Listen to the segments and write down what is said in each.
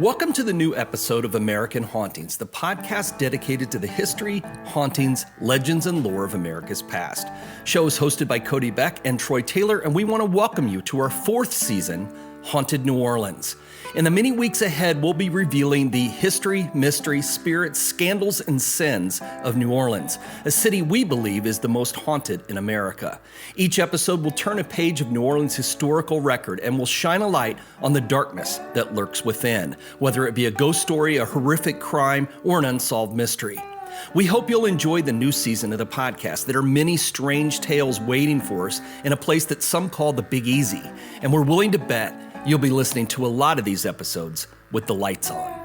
Welcome to the new episode of American Hauntings, the podcast dedicated to the history, hauntings, legends, and lore of America's past. Show is hosted by Cody Beck and Troy Taylor, and we want to welcome you to our fourth season, Haunted New Orleans. In the many weeks ahead, we'll be revealing the history, mystery, spirits, scandals, and sins of New Orleans, a city we believe is the most haunted in America. Each episode will turn a page of New Orleans' historical record and will shine a light on the darkness that lurks within, whether it be a ghost story, a horrific crime, or an unsolved mystery. We hope you'll enjoy the new season of the podcast. There are many strange tales waiting for us in a place that some call the Big Easy, and we're willing to bet you'll be listening to a lot of these episodes with the lights on.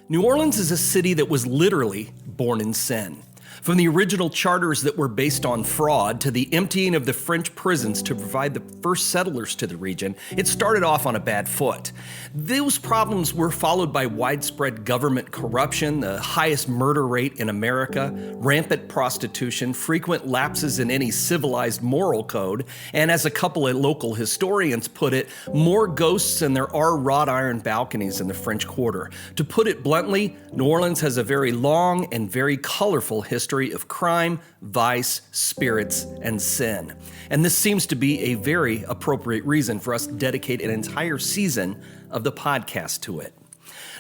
New Orleans is a city that was literally born in sin. From the original charters that were based on fraud to the emptying of the French prisons to provide the first settlers to the region, it started off on a bad foot. Those problems were followed by widespread government corruption, the highest murder rate in America, rampant prostitution, frequent lapses in any civilized moral code, and as a couple of local historians put it, more ghosts than there are wrought iron balconies in the French Quarter. To put it bluntly, New Orleans has a very long and very colorful history of crime, vice, spirits, and sin. And this seems to be a very appropriate reason for us to dedicate an entire season of the podcast to it.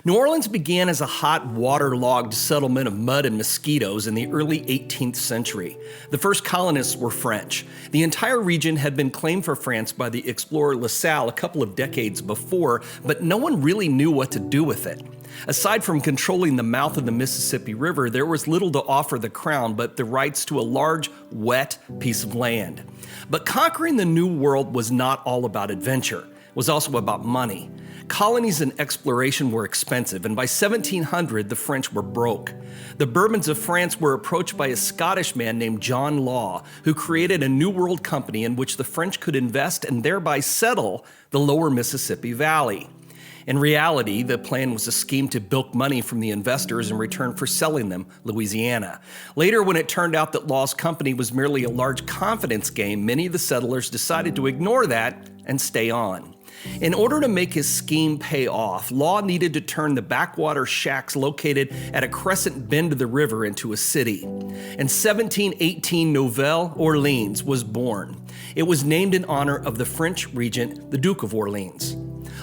New Orleans began as a hot, waterlogged settlement of mud and mosquitoes in the early 18th century. The first colonists were French. The entire region had been claimed for France by the explorer La Salle a couple of decades before, but no one really knew what to do with it. Aside from controlling the mouth of the Mississippi River, there was little to offer the crown but the rights to a large, wet piece of land. But conquering the New World was not all about adventure. It was also about money. Colonies and exploration were expensive, and by 1700, the French were broke. The Bourbons of France were approached by a Scottish man named John Law, who created a New World company in which the French could invest and thereby settle the lower Mississippi Valley. In reality, the plan was a scheme to bilk money from the investors in return for selling them Louisiana. Later, when it turned out that Law's company was merely a large confidence game, many of the settlers decided to ignore that and stay on. In order to make his scheme pay off, Law needed to turn the backwater shacks located at a crescent bend of the river into a city. In 1718, Nouvelle Orleans was born. It was named in honor of the French regent, the Duke of Orleans.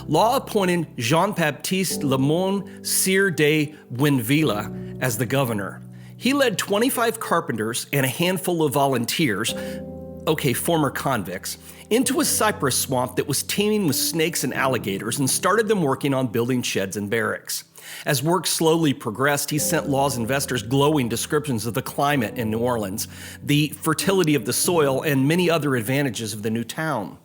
Law appointed Jean-Baptiste Lemon Sire de Winville as the governor. He led 25 carpenters and a handful of volunteers, former convicts, into a cypress swamp that was teeming with snakes and alligators and started them working on building sheds and barracks. As work slowly progressed, he sent Law's investors glowing descriptions of the climate in New Orleans, the fertility of the soil, and many other advantages of the new town.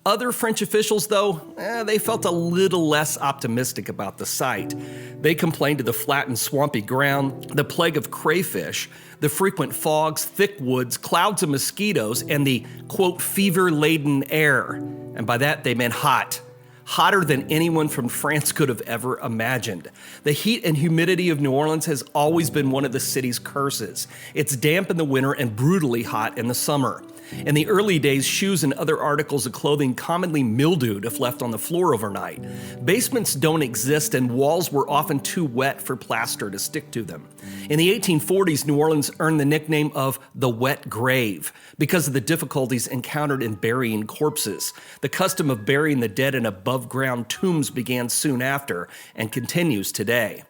Other French officials, though, they felt a little less optimistic about the site. They complained of the flat and swampy ground, the plague of crayfish, the frequent fogs, thick woods, clouds of mosquitoes, and the, quote, fever-laden air. And by that, they meant hot. Hotter than anyone from France could have ever imagined. The heat and humidity of New Orleans has always been one of the city's curses. It's damp in the winter and brutally hot in the summer. In the early days, shoes and other articles of clothing commonly mildewed if left on the floor overnight. Basements don't exist, and walls were often too wet for plaster to stick to them. In the 1840s, New Orleans earned the nickname of the Wet Grave because of the difficulties encountered in burying corpses. The custom of burying the dead in above-ground tombs began soon after and continues today.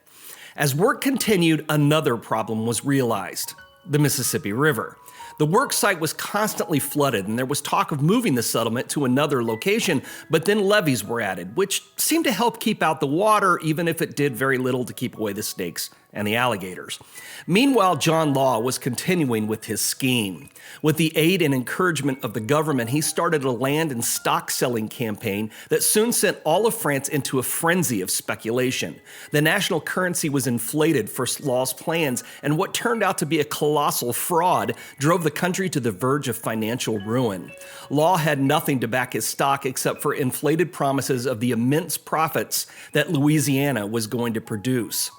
As work continued, another problem was realized: the Mississippi River. The work site was constantly flooded, and there was talk of moving the settlement to another location, but then levees were added, which seemed to help keep out the water, even if it did very little to keep away the snakes and the alligators. Meanwhile, John Law was continuing with his scheme. With the aid and encouragement of the government, he started a land and stock selling campaign that soon sent all of France into a frenzy of speculation. The national currency was inflated for Law's plans, and what turned out to be a colossal fraud drove the country to the verge of financial ruin. Law had nothing to back his stock except for inflated promises of the immense profits that Louisiana was going to produce.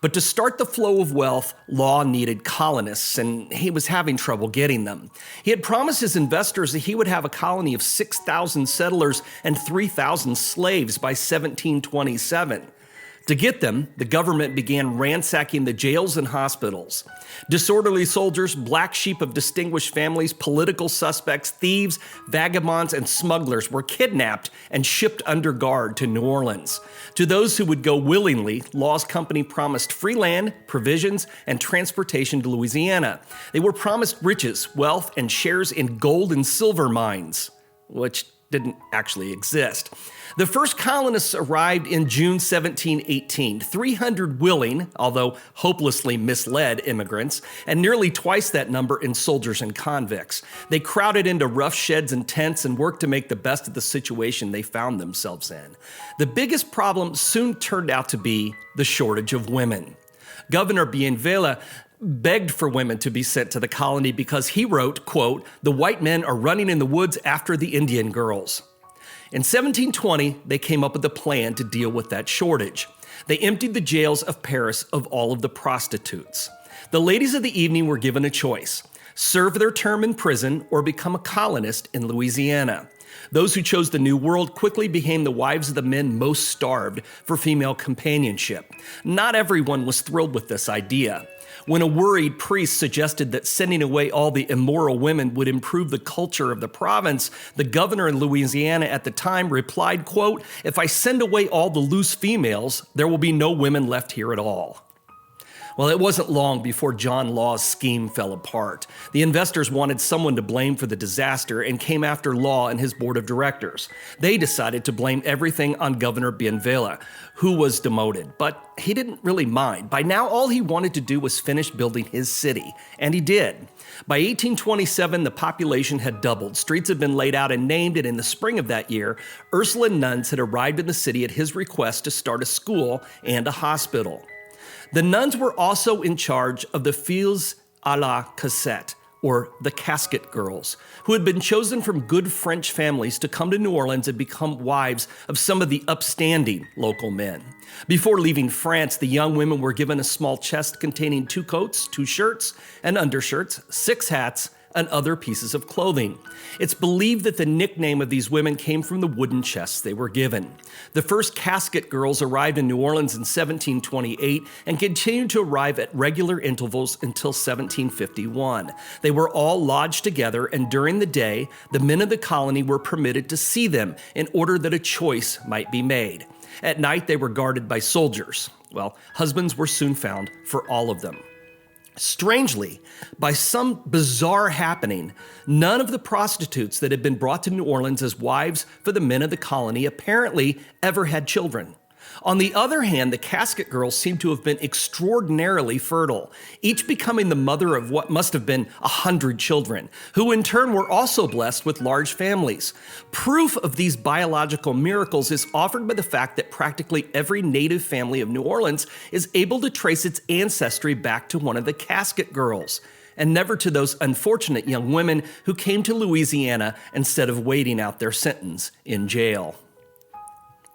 But to start the flow of wealth, Law needed colonists, and he was having trouble getting them. He had promised his investors that he would have a colony of 6,000 settlers and 3,000 slaves by 1727. To get them, the government began ransacking the jails and hospitals. Disorderly soldiers, black sheep of distinguished families, political suspects, thieves, vagabonds, and smugglers were kidnapped and shipped under guard to New Orleans. To those who would go willingly, Law's company promised free land, provisions, and transportation to Louisiana. They were promised riches, wealth, and shares in gold and silver mines, which didn't actually exist. The first colonists arrived in June 1718, 300 willing, although hopelessly misled immigrants, and nearly twice that number in soldiers and convicts. They crowded into rough sheds and tents and worked to make the best of the situation they found themselves in. The biggest problem soon turned out to be the shortage of women. Governor Bienville begged for women to be sent to the colony because he wrote, quote, "The white men are running in the woods after the Indian girls." In 1720, they came up with a plan to deal with that shortage. They emptied the jails of Paris of all of the prostitutes. The ladies of the evening were given a choice: serve their term in prison or become a colonist in Louisiana. Those who chose the New World quickly became the wives of the men most starved for female companionship. Not everyone was thrilled with this idea. When a worried priest suggested that sending away all the immoral women would improve the culture of the province, the governor in Louisiana at the time replied, quote, "If I send away all the loose females, there will be no women left here at all." Well, it wasn't long before John Law's scheme fell apart. The investors wanted someone to blame for the disaster and came after Law and his board of directors. They decided to blame everything on Governor Bienville, who was demoted, but he didn't really mind. By now, all he wanted to do was finish building his city, and he did. By 1827, the population had doubled. Streets had been laid out and named, and in the spring of that year, Ursuline nuns had arrived in the city at his request to start a school and a hospital. The nuns were also in charge of the filles à la cassette, or the Casket Girls, who had been chosen from good French families to come to New Orleans and become wives of some of the upstanding local men. Before leaving France, the young women were given a small chest containing 2 coats, 2 shirts and undershirts, 6 hats, and other pieces of clothing. It's believed that the nickname of these women came from the wooden chests they were given. The first Casket Girls arrived in New Orleans in 1728 and continued to arrive at regular intervals until 1751. They were all lodged together, and during the day, the men of the colony were permitted to see them in order that a choice might be made. At night, they were guarded by soldiers. Well, husbands were soon found for all of them. Strangely, by some bizarre happening, none of the prostitutes that had been brought to New Orleans as wives for the men of the colony apparently ever had children. On the other hand, the Casket Girls seem to have been extraordinarily fertile, each becoming the mother of what must have been 100 children, who in turn were also blessed with large families. Proof of these biological miracles is offered by the fact that practically every native family of New Orleans is able to trace its ancestry back to one of the Casket Girls, and never to those unfortunate young women who came to Louisiana instead of waiting out their sentence in jail.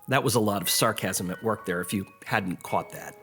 That was a lot of sarcasm at work there, if you hadn't caught that.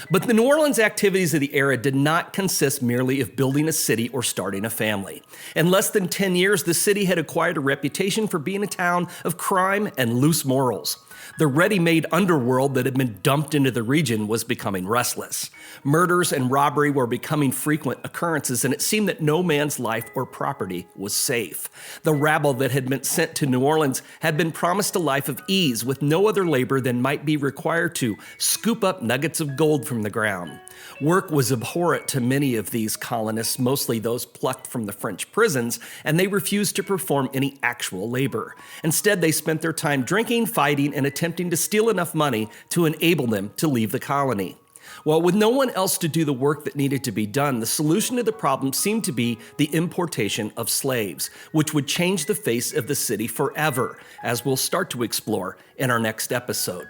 But the New Orleans activities of the era did not consist merely of building a city or starting a family. In less than 10 years, the city had acquired a reputation for being a town of crime and loose morals. The ready-made underworld that had been dumped into the region was becoming restless. Murders and robbery were becoming frequent occurrences, and it seemed that no man's life or property was safe. The rabble that had been sent to New Orleans had been promised a life of ease with no other other labor than might be required to scoop up nuggets of gold from the ground. Work was abhorrent to many of these colonists, mostly those plucked from the French prisons, and they refused to perform any actual labor. Instead, they spent their time drinking, fighting, and attempting to steal enough money to enable them to leave the colony. Well, with no one else to do the work that needed to be done, the solution to the problem seemed to be the importation of slaves, which would change the face of the city forever, as we'll start to explore in our next episode.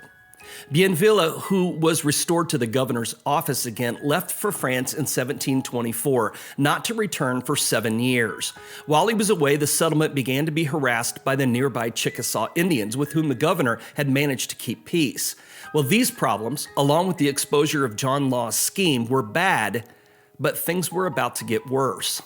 Bienville, who was restored to the governor's office again, left for France in 1724, not to return for 7 years. While he was away, the settlement began to be harassed by the nearby Chickasaw Indians, with whom the governor had managed to keep peace. Well, these problems, along with the exposure of John Law's scheme, were bad, but things were about to get worse.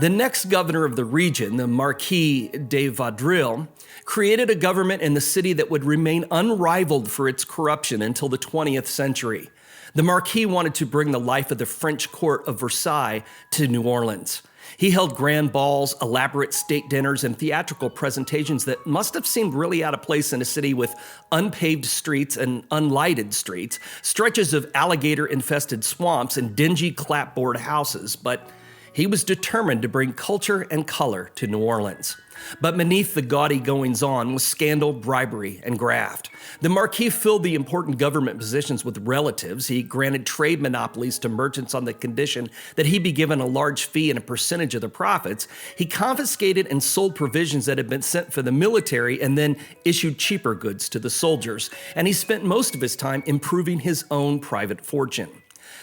The next governor of the region, the Marquis de Vaudreuil, created a government in the city that would remain unrivaled for its corruption until the 20th century. The Marquis wanted to bring the life of the French court of Versailles to New Orleans. He held grand balls, elaborate state dinners, and theatrical presentations that must have seemed really out of place in a city with unpaved streets and unlighted streets, stretches of alligator-infested swamps, and dingy clapboard houses. But he was determined to bring culture and color to New Orleans. But beneath the gaudy goings-on was scandal, bribery, and graft. The Marquis filled the important government positions with relatives. He granted trade monopolies to merchants on the condition that he be given a large fee and a percentage of the profits. He confiscated and sold provisions that had been sent for the military and then issued cheaper goods to the soldiers. And he spent most of his time improving his own private fortune.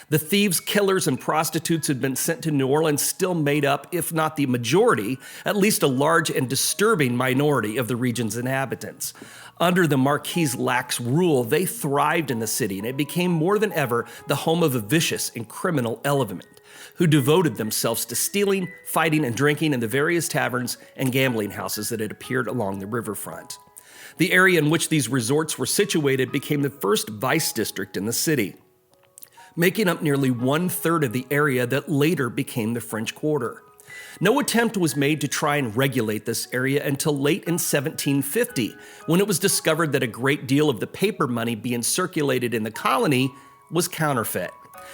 The thieves, killers, and prostitutes who had been sent to New Orleans still made up, if not the majority, at least a large and disturbing minority of the region's inhabitants. Under the Marquis' lax rule, they thrived in the city, and it became more than ever the home of a vicious and criminal element who devoted themselves to stealing, fighting, and drinking in the various taverns and gambling houses that had appeared along the riverfront. The area in which these resorts were situated became the first vice district in the city, making up nearly 1/3 of the area that later became the French Quarter. No attempt was made to try and regulate this area until late in 1750, when it was discovered that a great deal of the paper money being circulated in the colony was counterfeit.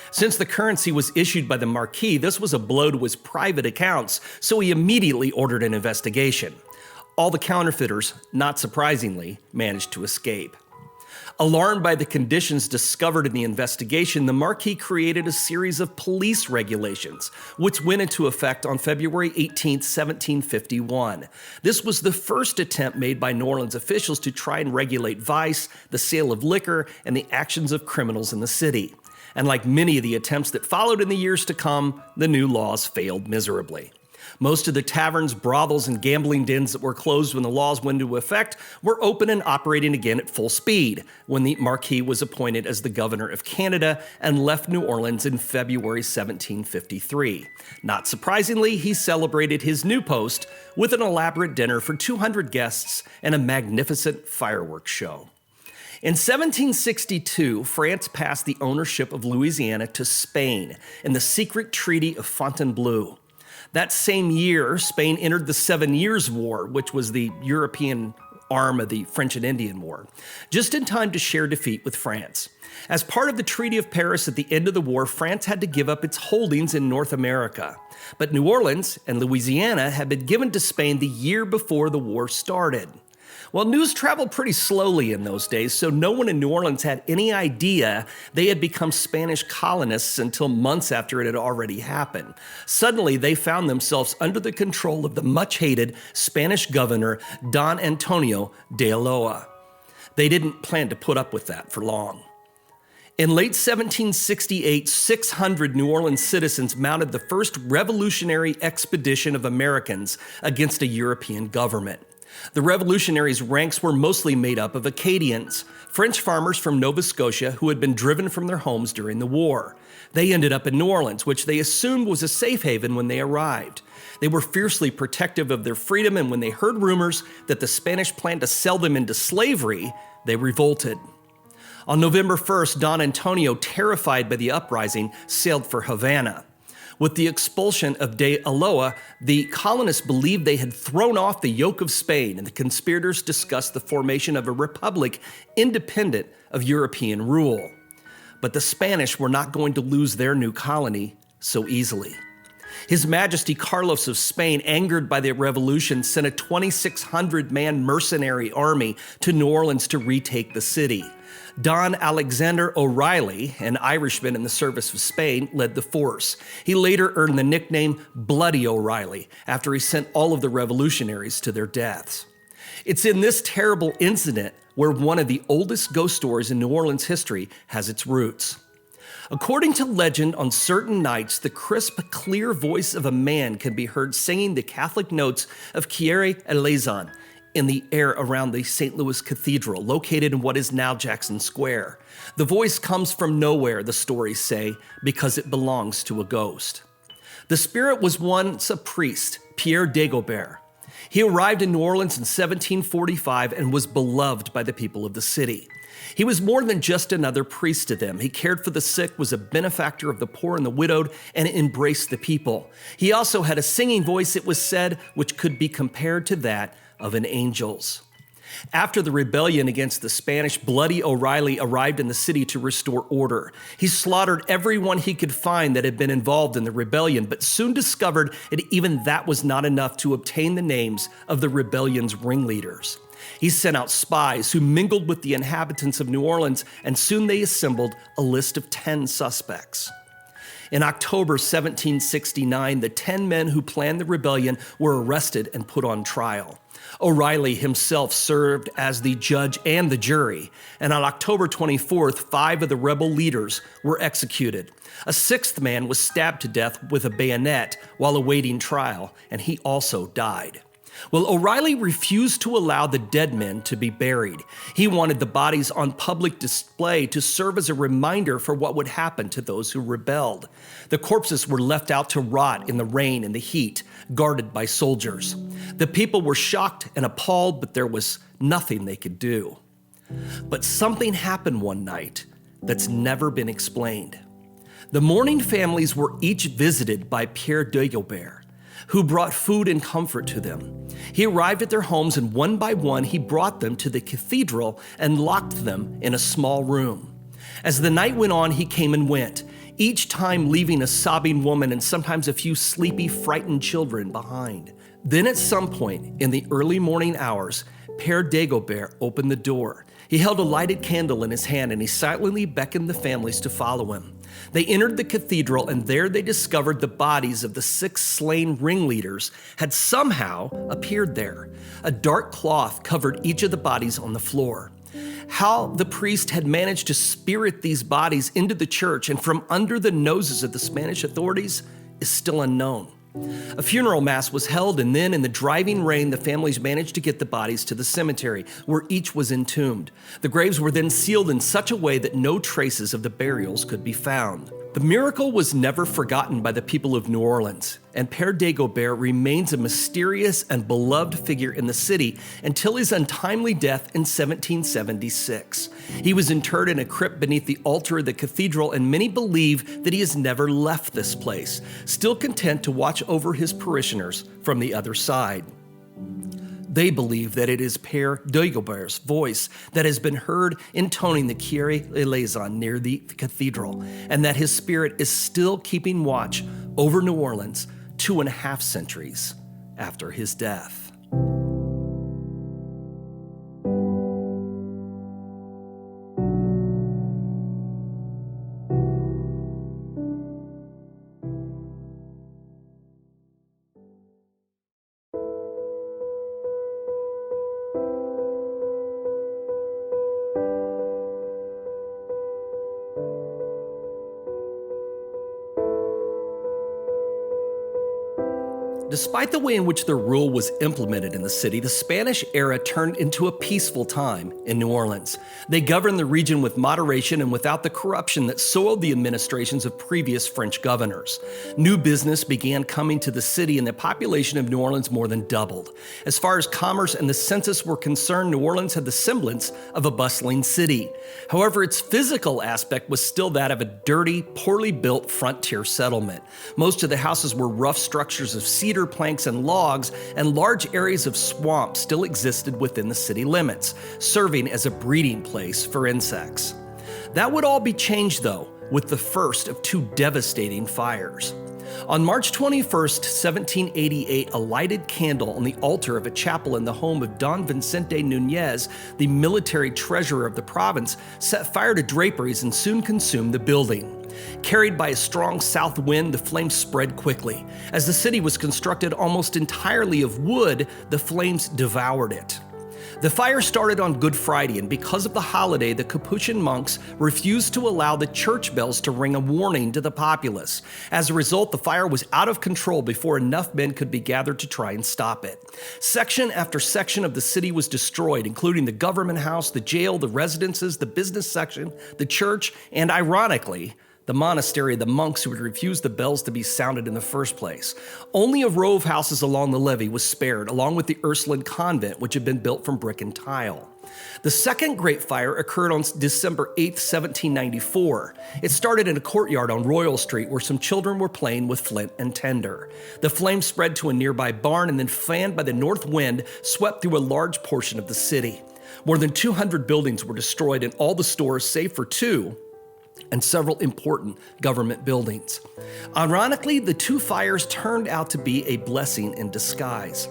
Since the currency was issued by the Marquis, this was a blow to his private accounts, so he immediately ordered an investigation. All the counterfeiters, not surprisingly, managed to escape. Alarmed by the conditions discovered in the investigation, the Marquis created a series of police regulations, which went into effect on February 18, 1751. This was the first attempt made by New Orleans officials to try and regulate vice, the sale of liquor, and the actions of criminals in the city. And like many of the attempts that followed in the years to come, the new laws failed miserably. Most of the taverns, brothels, and gambling dens that were closed when the laws went into effect were open and operating again at full speed when the Marquis was appointed as the governor of Canada and left New Orleans in February 1753. Not surprisingly, he celebrated his new post with an elaborate dinner for 200 guests and a magnificent fireworks show. In 1762, France passed the ownership of Louisiana to Spain in the secret Treaty of Fontainebleau. That same year, Spain entered the 7 Years' War, which was the European arm of the French and Indian War, just in time to share defeat with France. As part of the Treaty of Paris at the end of the war, France had to give up its holdings in North America. But New Orleans and Louisiana had been given to Spain the year before the war started. Well, news traveled pretty slowly in those days, so no one in New Orleans had any idea they had become Spanish colonists until months after it had already happened. Suddenly, they found themselves under the control of the much-hated Spanish governor, Don Antonio de Ulloa. They didn't plan to put up with that for long. In late 1768, 600 New Orleans citizens mounted the first revolutionary expedition of Americans against a European government. The revolutionaries' ranks were mostly made up of Acadians, French farmers from Nova Scotia who had been driven from their homes during the war. They ended up in New Orleans, which they assumed was a safe haven when they arrived. They were fiercely protective of their freedom, and when they heard rumors that the Spanish planned to sell them into slavery, they revolted. On November 1st, Don Antonio, terrified by the uprising, sailed for Havana. With the expulsion of De Aloa, the colonists believed they had thrown off the yoke of Spain, and the conspirators discussed the formation of a republic independent of European rule. But the Spanish were not going to lose their new colony so easily. His Majesty Carlos of Spain, angered by the revolution, sent a 2,600-man mercenary army to New Orleans to retake the city. Don Alexander OReilly, an Irishman in the service of Spain, led the force. He later earned the nickname Bloody O'Reilly after he sent all of the revolutionaries to their deaths. It's in this terrible incident where one of the oldest ghost stories in New Orleans history has its roots. According to legend, on certain nights, the crisp, clear voice of a man can be heard singing the Catholic notes of Kyrie eleison in the air around the St. Louis Cathedral, located in what is now Jackson Square. The voice comes from nowhere, the stories say, because it belongs to a ghost. The spirit was once a priest, Pierre Dagobert. He arrived in New Orleans in 1745 and was beloved by the people of the city. He was more than just another priest to them. He cared for the sick, was a benefactor of the poor and the widowed, and embraced the people. He also had a singing voice, it was said, which could be compared to that of an angel's. After the rebellion against the Spanish, Bloody O'Reilly arrived in the city to restore order. He slaughtered everyone he could find that had been involved in the rebellion, but soon discovered that even that was not enough to obtain the names of the rebellion's ringleaders. He sent out spies who mingled with the inhabitants of New Orleans, and soon they assembled a list of 10 suspects. In October 1769, the 10 men who planned the rebellion were arrested and put on trial. O'Reilly himself served as the judge and the jury, and on October 24th, 5 of the rebel leaders were executed. A 6th man was stabbed to death with a bayonet while awaiting trial, and he also died. Well, O'Reilly refused to allow the dead men to be buried. He wanted the bodies on public display to serve as a reminder for what would happen to those who rebelled. The corpses were left out to rot in the rain and the heat, guarded by soldiers. The people were shocked and appalled, but there was nothing they could do. But something happened one night that's never been explained. The mourning families were each visited by Pierre Dagobert, who brought food and comfort to them. He arrived at their homes, and one by one, he brought them to the cathedral and locked them in a small room. As the night went on, he came and went, each time leaving a sobbing woman and sometimes a few sleepy, frightened children behind. Then at some point in the early morning hours, Père Dagobert opened the door. He held a lighted candle in his hand, and he silently beckoned the families to follow him. They entered the cathedral, and there they discovered the bodies of the 6 slain ringleaders had somehow appeared there. A dark cloth covered each of the bodies on the floor. How the priest had managed to spirit these bodies into the church and from under the noses of the Spanish authorities is still unknown. A funeral mass was held, and then in the driving rain, the families managed to get the bodies to the cemetery, where each was entombed. The graves were then sealed in such a way that no traces of the burials could be found. The miracle was never forgotten by the people of New Orleans, and Père Dagobert remains a mysterious and beloved figure in the city until his untimely death in 1776. He was interred in a crypt beneath the altar of the cathedral, and many believe that he has never left this place, still content to watch over his parishioners from the other side. They believe that it is Père Dagobert's voice that has been heard intoning the Kyrie eleison near the cathedral, and that his spirit is still keeping watch over New Orleans 2.5 centuries after his death. Despite the way in which their rule was implemented in the city, the Spanish era turned into a peaceful time in New Orleans. They governed the region with moderation and without the corruption that soiled the administrations of previous French governors. New business began coming to the city, and the population of New Orleans more than doubled. As far as commerce and the census were concerned, New Orleans had the semblance of a bustling city. However, its physical aspect was still that of a dirty, poorly built frontier settlement. Most of the houses were rough structures of cedar planks and logs, and large areas of swamp still existed within the city limits, serving as a breeding place for insects. That would all be changed, though, with the first of two devastating fires. On March 21st, 1788, a lighted candle on the altar of a chapel in the home of Don Vicente Nunez, the military treasurer of the province, set fire to draperies and soon consumed the building. Carried by a strong south wind, the flames spread quickly. As the city was constructed almost entirely of wood, the flames devoured it. The fire started on Good Friday, and because of the holiday, the Capuchin monks refused to allow the church bells to ring a warning to the populace. As a result, the fire was out of control before enough men could be gathered to try and stop it. Section after section of the city was destroyed, including the government house, the jail, the residences, the business section, the church, and ironically, the monastery of the monks who had refused the bells to be sounded in the first place. Only a row of houses along the levee was spared, along with the Ursuline convent, which had been built from brick and tile. The second great fire occurred on December 8, 1794. It started in a courtyard on Royal Street where some children were playing with flint and tinder. The flames spread to a nearby barn and then, fanned by the north wind, swept through a large portion of the city. More than 200 buildings were destroyed, and all the stores, save for two, and several important government buildings. Ironically, the two fires turned out to be a blessing in disguise.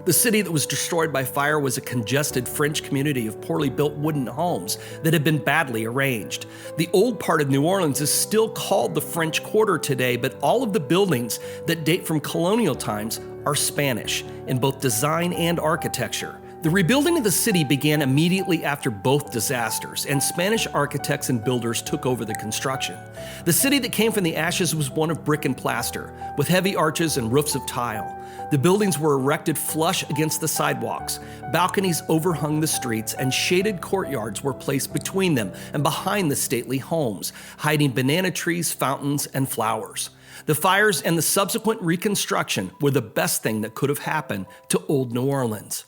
The city that was destroyed by fire was a congested French community of poorly built wooden homes that had been badly arranged. The old part of New Orleans is still called the French Quarter today, but all of the buildings that date from colonial times are Spanish in both design and architecture. The rebuilding of the city began immediately after both disasters, and Spanish architects and builders took over the construction. The city that came from the ashes was one of brick and plaster, with heavy arches and roofs of tile. The buildings were erected flush against the sidewalks. Balconies overhung the streets, and shaded courtyards were placed between them and behind the stately homes, hiding banana trees, fountains, and flowers. The fires and the subsequent reconstruction were the best thing that could have happened to old New Orleans.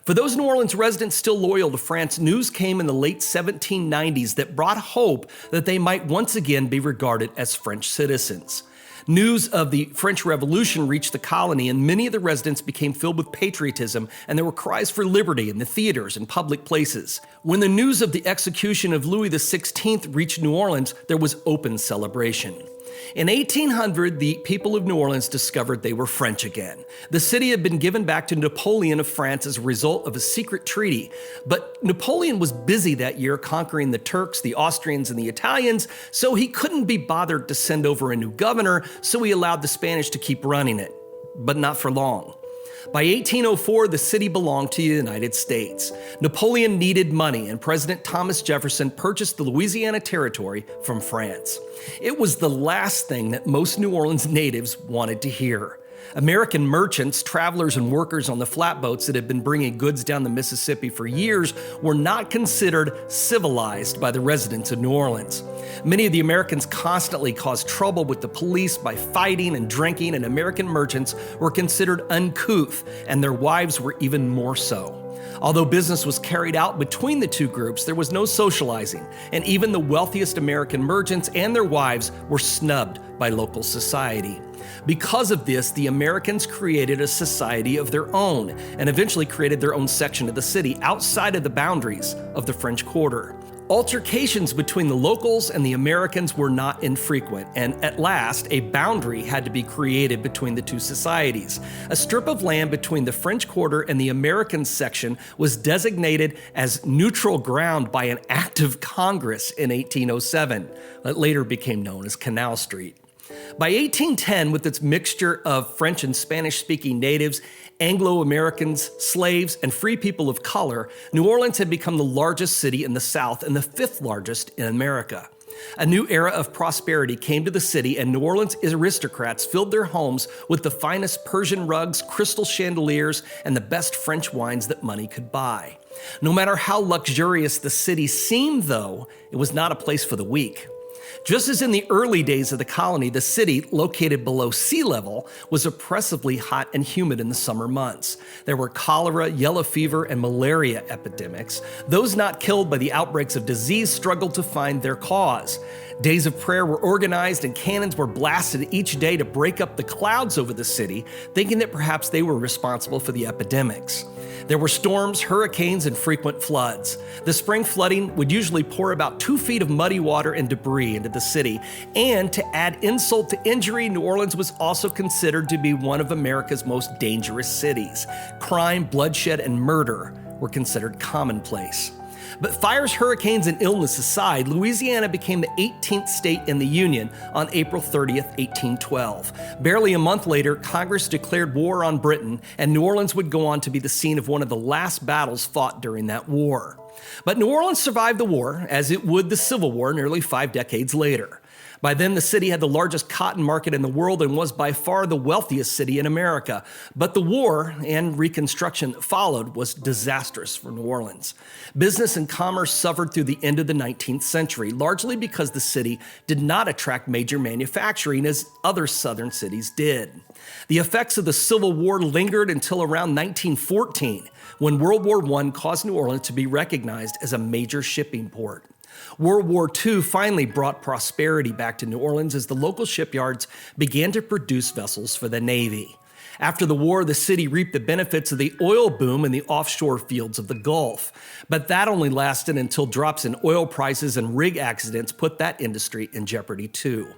For those New Orleans residents still loyal to France, news came in the late 1790s that brought hope that they might once again be regarded as French citizens. News of the French Revolution reached the colony, and many of the residents became filled with patriotism, and there were cries for liberty in the theaters and public places. When the news of the execution of Louis XVI reached New Orleans, there was open celebration. In 1800, the people of New Orleans discovered they were French again. The city had been given back to Napoleon of France as a result of a secret treaty, but Napoleon was busy that year conquering the Turks, the Austrians, and the Italians, so he couldn't be bothered to send over a new governor, so he allowed the Spanish to keep running it, but not for long. By 1804, the city belonged to the United States. Napoleon needed money, and President Thomas Jefferson purchased the Louisiana Territory from France. It was the last thing that most New Orleans natives wanted to hear. American merchants, travelers, and workers on the flatboats that had been bringing goods down the Mississippi for years were not considered civilized by the residents of New Orleans. Many of the Americans constantly caused trouble with the police by fighting and drinking, and American merchants were considered uncouth, and their wives were even more so. Although business was carried out between the two groups, there was no socializing, and even the wealthiest American merchants and their wives were snubbed by local society. Because of this, the Americans created a society of their own and eventually created their own section of the city outside of the boundaries of the French Quarter. Altercations between the locals and the Americans were not infrequent, and at last, a boundary had to be created between the two societies. A strip of land between the French Quarter and the American section was designated as neutral ground by an act of Congress in 1807. That later became known as Canal Street. By 1810, with its mixture of French and Spanish-speaking natives, Anglo-Americans, slaves, and free people of color, New Orleans had become the largest city in the South and the fifth largest in America. A new era of prosperity came to the city, and New Orleans aristocrats filled their homes with the finest Persian rugs, crystal chandeliers, and the best French wines that money could buy. No matter how luxurious the city seemed, though, it was not a place for the weak. Just as in the early days of the colony, the city, located below sea level, was oppressively hot and humid in the summer months. There were cholera, yellow fever, and malaria epidemics. Those not killed by the outbreaks of disease struggled to find their cause. Days of prayer were organized and cannons were blasted each day to break up the clouds over the city, thinking that perhaps they were responsible for the epidemics. There were storms, hurricanes, and frequent floods. The spring flooding would usually pour about 2 feet of muddy water and debris into the city. And to add insult to injury, New Orleans was also considered to be one of America's most dangerous cities. Crime, bloodshed, and murder were considered commonplace. But fires, hurricanes, and illness aside, Louisiana became the 18th state in the Union on April 30th, 1812. Barely a month later, Congress declared war on Britain, and New Orleans would go on to be the scene of one of the last battles fought during that war. But New Orleans survived the war, as it would the Civil War nearly 5 decades later. By then, the city had the largest cotton market in the world and was by far the wealthiest city in America. But the war and Reconstruction that followed was disastrous for New Orleans. Business and commerce suffered through the end of the 19th century, largely because the city did not attract major manufacturing as other southern cities did. The effects of the Civil War lingered until around 1914, when World War I caused New Orleans to be recognized as a major shipping port. World War II finally brought prosperity back to New Orleans as the local shipyards began to produce vessels for the Navy. After the war, the city reaped the benefits of the oil boom in the offshore fields of the Gulf. But that only lasted until drops in oil prices and rig accidents put that industry in jeopardy too.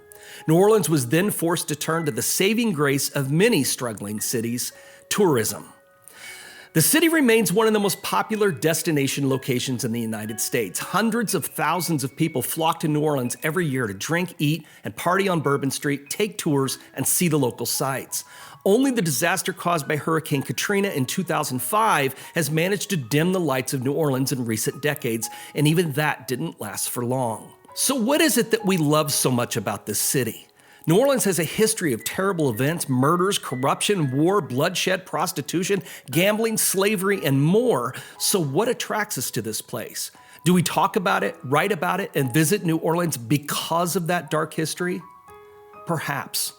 New Orleans was then forced to turn to the saving grace of many struggling cities, tourism. The city remains one of the most popular destination locations in the United States. Hundreds of thousands of people flock to New Orleans every year to drink, eat, and party on Bourbon Street, take tours, and see the local sights. Only the disaster caused by Hurricane Katrina in 2005 has managed to dim the lights of New Orleans in recent decades, and even that didn't last for long. So what is it that we love so much about this city? New Orleans has a history of terrible events, murders, corruption, war, bloodshed, prostitution, gambling, slavery, and more. So what attracts us to this place? Do we talk about it, write about it, and visit New Orleans because of that dark history? Perhaps.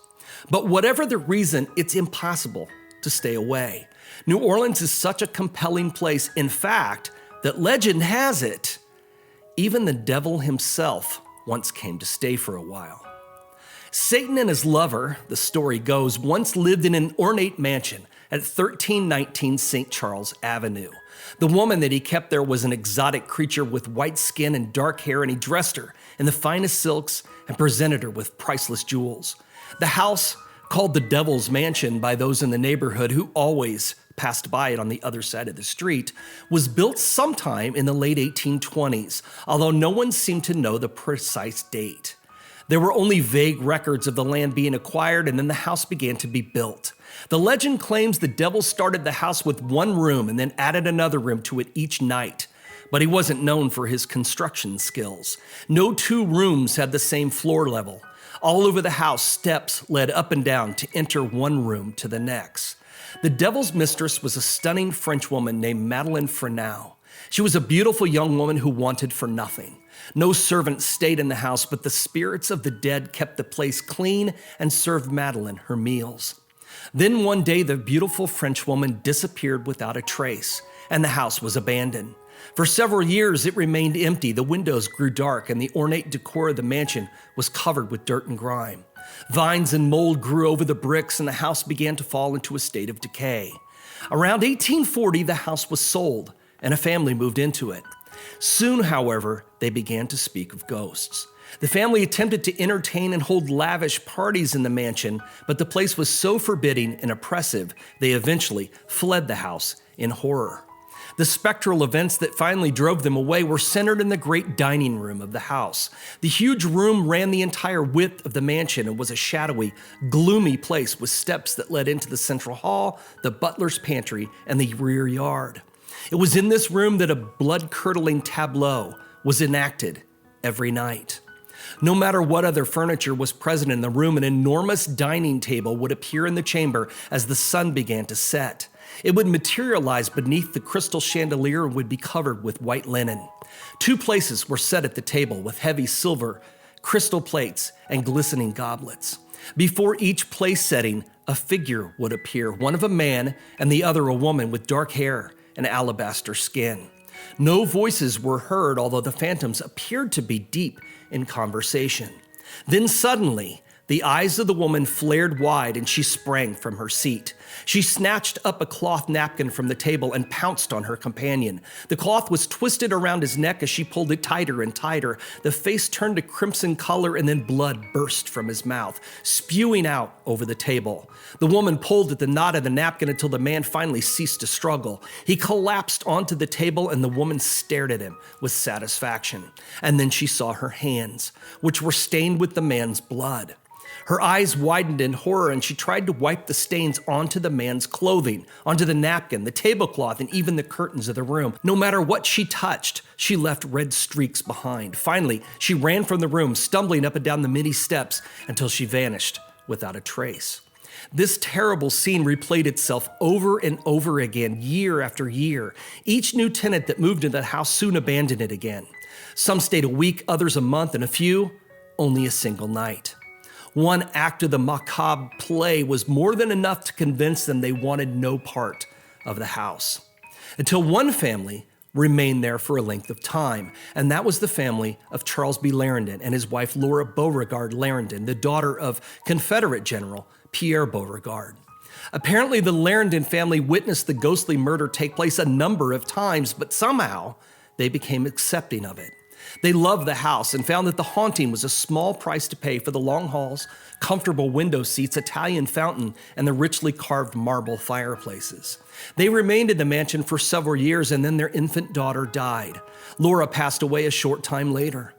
But whatever the reason, it's impossible to stay away. New Orleans is such a compelling place, in fact, that legend has it, even the devil himself once came to stay for a while. Satan and his lover, the story goes, once lived in an ornate mansion at 1319 St. Charles Avenue. The woman that he kept there was an exotic creature with white skin and dark hair, and he dressed her in the finest silks and presented her with priceless jewels. The house, called the Devil's Mansion by those in the neighborhood who always passed by it on the other side of the street, was built sometime in the late 1820s, although no one seemed to know the precise date. There were only vague records of the land being acquired, and then the house began to be built. The legend claims the devil started the house with one room and then added another room to it each night. But he wasn't known for his construction skills. No 2 rooms had the same floor level. All over the house, steps led up and down to enter one room to the next. The devil's mistress was a stunning French woman named Madeline and She was a beautiful young woman who wanted for nothing. No servant stayed in the house, but the spirits of the dead kept the place clean and served Madeline her meals. Then one day, the beautiful French woman disappeared without a trace, and the house was abandoned. For several years, it remained empty. The windows grew dark, and the ornate decor of the mansion was covered with dirt and grime. Vines and mold grew over the bricks, and the house began to fall into a state of decay. Around 1840, the house was sold, and a family moved into it. Soon, however, they began to speak of ghosts. The family attempted to entertain and hold lavish parties in the mansion, but the place was so forbidding and oppressive, they eventually fled the house in horror. The spectral events that finally drove them away were centered in the great dining room of the house. The huge room ran the entire width of the mansion and was a shadowy, gloomy place with steps that led into the central hall, the butler's pantry, and the rear yard. It was in this room that a blood-curdling tableau was enacted every night. No matter what other furniture was present in the room, an enormous dining table would appear in the chamber as the sun began to set. It would materialize beneath the crystal chandelier and would be covered with white linen. 2 places were set at the table with heavy silver, crystal plates, and glistening goblets. Before each place setting, a figure would appear, one of a man and the other a woman with dark hair and alabaster skin. No voices were heard, although the phantoms appeared to be deep in conversation. Then suddenly, the eyes of the woman flared wide and she sprang from her seat. She snatched up a cloth napkin from the table and pounced on her companion. The cloth was twisted around his neck as she pulled it tighter and tighter. The face turned a crimson color and then blood burst from his mouth, spewing out over the table. The woman pulled at the knot of the napkin until the man finally ceased to struggle. He collapsed onto the table and the woman stared at him with satisfaction. And then she saw her hands, which were stained with the man's blood. Her eyes widened in horror and she tried to wipe the stains onto the man's clothing, onto the napkin, the tablecloth, and even the curtains of the room. No matter what she touched, she left red streaks behind. Finally, she ran from the room, stumbling up and down the many steps until she vanished without a trace. This terrible scene replayed itself over and over again, year after year. Each new tenant that moved into the house soon abandoned it again. Some stayed a week, others a month, and a few only a single night. One act of the macabre play was more than enough to convince them they wanted no part of the house. Until one family remained there for a length of time, and that was the family of Charles B. Clarendon and his wife Laura Beauregard Clarendon, the daughter of Confederate General Pierre Beauregard. Apparently, the Landon family witnessed the ghostly murder take place a number of times, but somehow they became accepting of it. They loved the house and found that the haunting was a small price to pay for the long halls, comfortable window seats, Italian fountain, and the richly carved marble fireplaces. They remained in the mansion for several years, and then their infant daughter died. Laura passed away a short time later.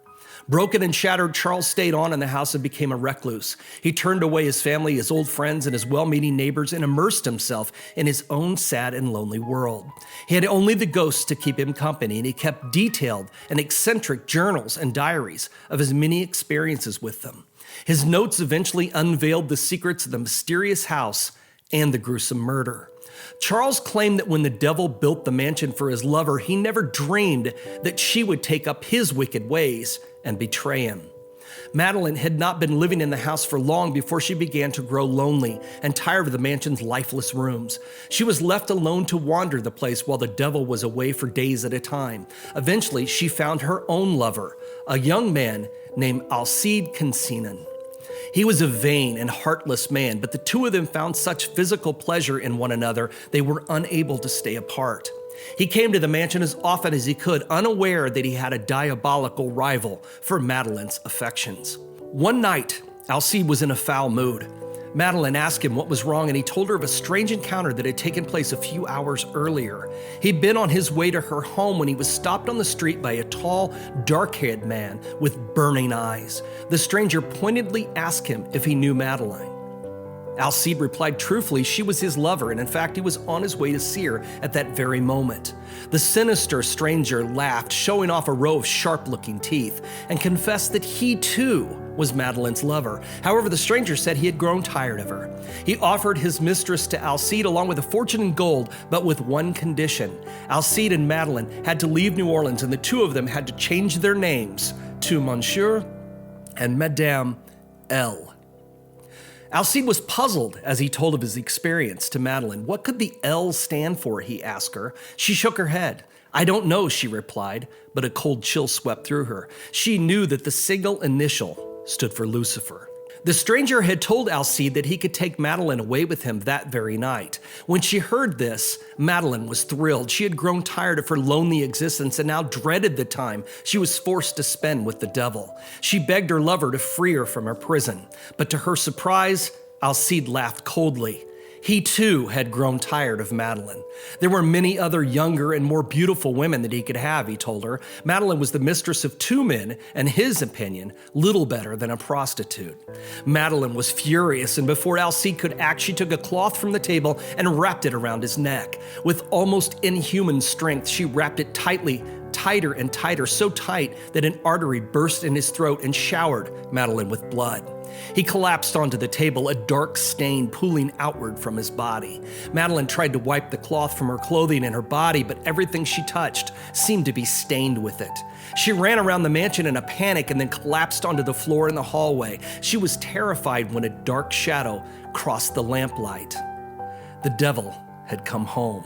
Broken and shattered, Charles stayed on in the house and became a recluse. He turned away his family, his old friends, and his well-meaning neighbors and immersed himself in his own sad and lonely world. He had only the ghosts to keep him company, and he kept detailed and eccentric journals and diaries of his many experiences with them. His notes eventually unveiled the secrets of the mysterious house and the gruesome murder. Charles claimed that when the devil built the mansion for his lover, he never dreamed that she would take up his wicked ways and betray him. Madeline had not been living in the house for long before she began to grow lonely and tired of the mansion's lifeless rooms. She was left alone to wander the place while the devil was away for days at a time. Eventually, she found her own lover, a young man named Alcide Cena. He was a vain and heartless man, but the two of them found such physical pleasure in one another, they were unable to stay apart. He came to the mansion as often as he could, unaware that he had a diabolical rival for Madeline's affections. One night, Alcide was in a foul mood. Madeline asked him what was wrong, and he told her of a strange encounter that had taken place a few hours earlier. He'd been on his way to her home when he was stopped on the street by a tall, dark-haired man with burning eyes. The stranger pointedly asked him if he knew Madeline. Alcide replied truthfully she was his lover, and in fact, he was on his way to see her at that very moment. The sinister stranger laughed, showing off a row of sharp-looking teeth, and confessed that he too was Madeline's lover. However, the stranger said he had grown tired of her. He offered his mistress to Alcide along with a fortune in gold, but with one condition. Alcide and Madeline had to leave New Orleans, and the two of them had to change their names to Monsieur and Madame L. Alcide was puzzled as he told of his experience to Madeline. What could the L stand for, he asked her. She shook her head. I don't know, she replied, but a cold chill swept through her. She knew that the single initial stood for Lucifer. The stranger had told Alcide that he could take Madeline away with him that very night. When she heard this, Madeline was thrilled. She had grown tired of her lonely existence and now dreaded the time she was forced to spend with the devil. She begged her lover to free her from her prison, but to her surprise, Alcide laughed coldly. He too had grown tired of Madeline. There were many other younger and more beautiful women that he could have, he told her. Madeline was the mistress of two men, and his opinion, little better than a prostitute. Madeline was furious, and before Alcide could act, she took a cloth from the table and wrapped it around his neck. With almost inhuman strength, she wrapped it tightly tighter and tighter, so tight that an artery burst in his throat and showered Madeline with blood. He collapsed onto the table, a dark stain pooling outward from his body. Madeline tried to wipe the cloth from her clothing and her body, but everything she touched seemed to be stained with it. She ran around the mansion in a panic and then collapsed onto the floor in the hallway. She was terrified when a dark shadow crossed the lamplight. The devil had come home.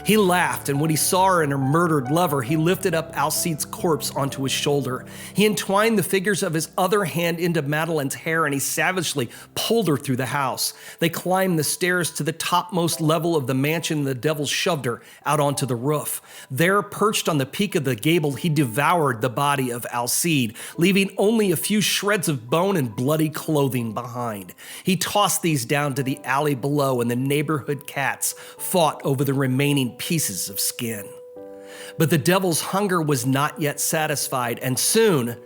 He laughed, and when he saw her and her murdered lover, he lifted up Alcide's corpse onto his shoulder. He entwined the fingers of his other hand into Madeline's hair, and he savagely pulled her through the house. They climbed the stairs to the topmost level of the mansion, and the devil shoved her out onto the roof. There, perched on the peak of the gable, he devoured the body of Alcide, leaving only a few shreds of bone and bloody clothing behind. He tossed these down to the alley below, and the neighborhood cats fought over the remaining pieces of skin. But the devil's hunger was not yet satisfied, and soon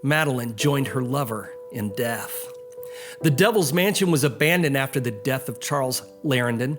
Madeline joined her lover in death. The devil's mansion was abandoned after the death of Charles Larendon.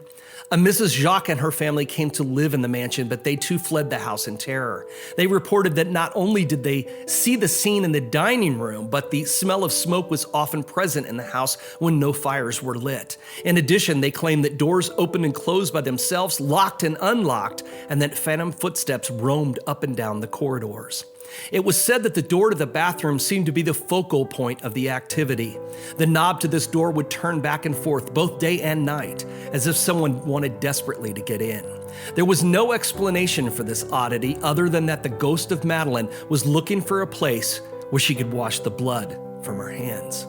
A Mrs. Jacques and her family came to live in the mansion, but they too fled the house in terror. They reported that not only did they see the scene in the dining room, but the smell of smoke was often present in the house when no fires were lit. In addition, they claimed that doors opened and closed by themselves, locked and unlocked, and that phantom footsteps roamed up and down the corridors. It was said that the door to the bathroom seemed to be the focal point of the activity. The knob to this door would turn back and forth both day and night, as if someone wanted desperately to get in. There was no explanation for this oddity other than that the ghost of Madeline was looking for a place where she could wash the blood from her hands.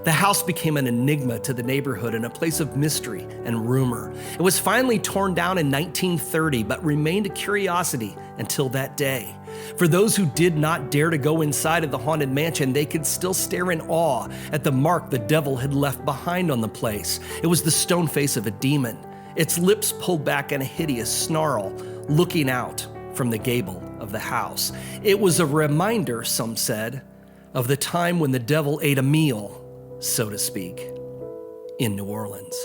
The house became an enigma to the neighborhood and a place of mystery and rumor. It was finally torn down in 1930, but remained a curiosity until that day. For those who did not dare to go inside of the haunted mansion, they could still stare in awe at the mark the devil had left behind on the place. It was the stone face of a demon, its lips pulled back in a hideous snarl, looking out from the gable of the house. It was a reminder, some said, of the time when the devil ate a meal, so to speak, in New Orleans.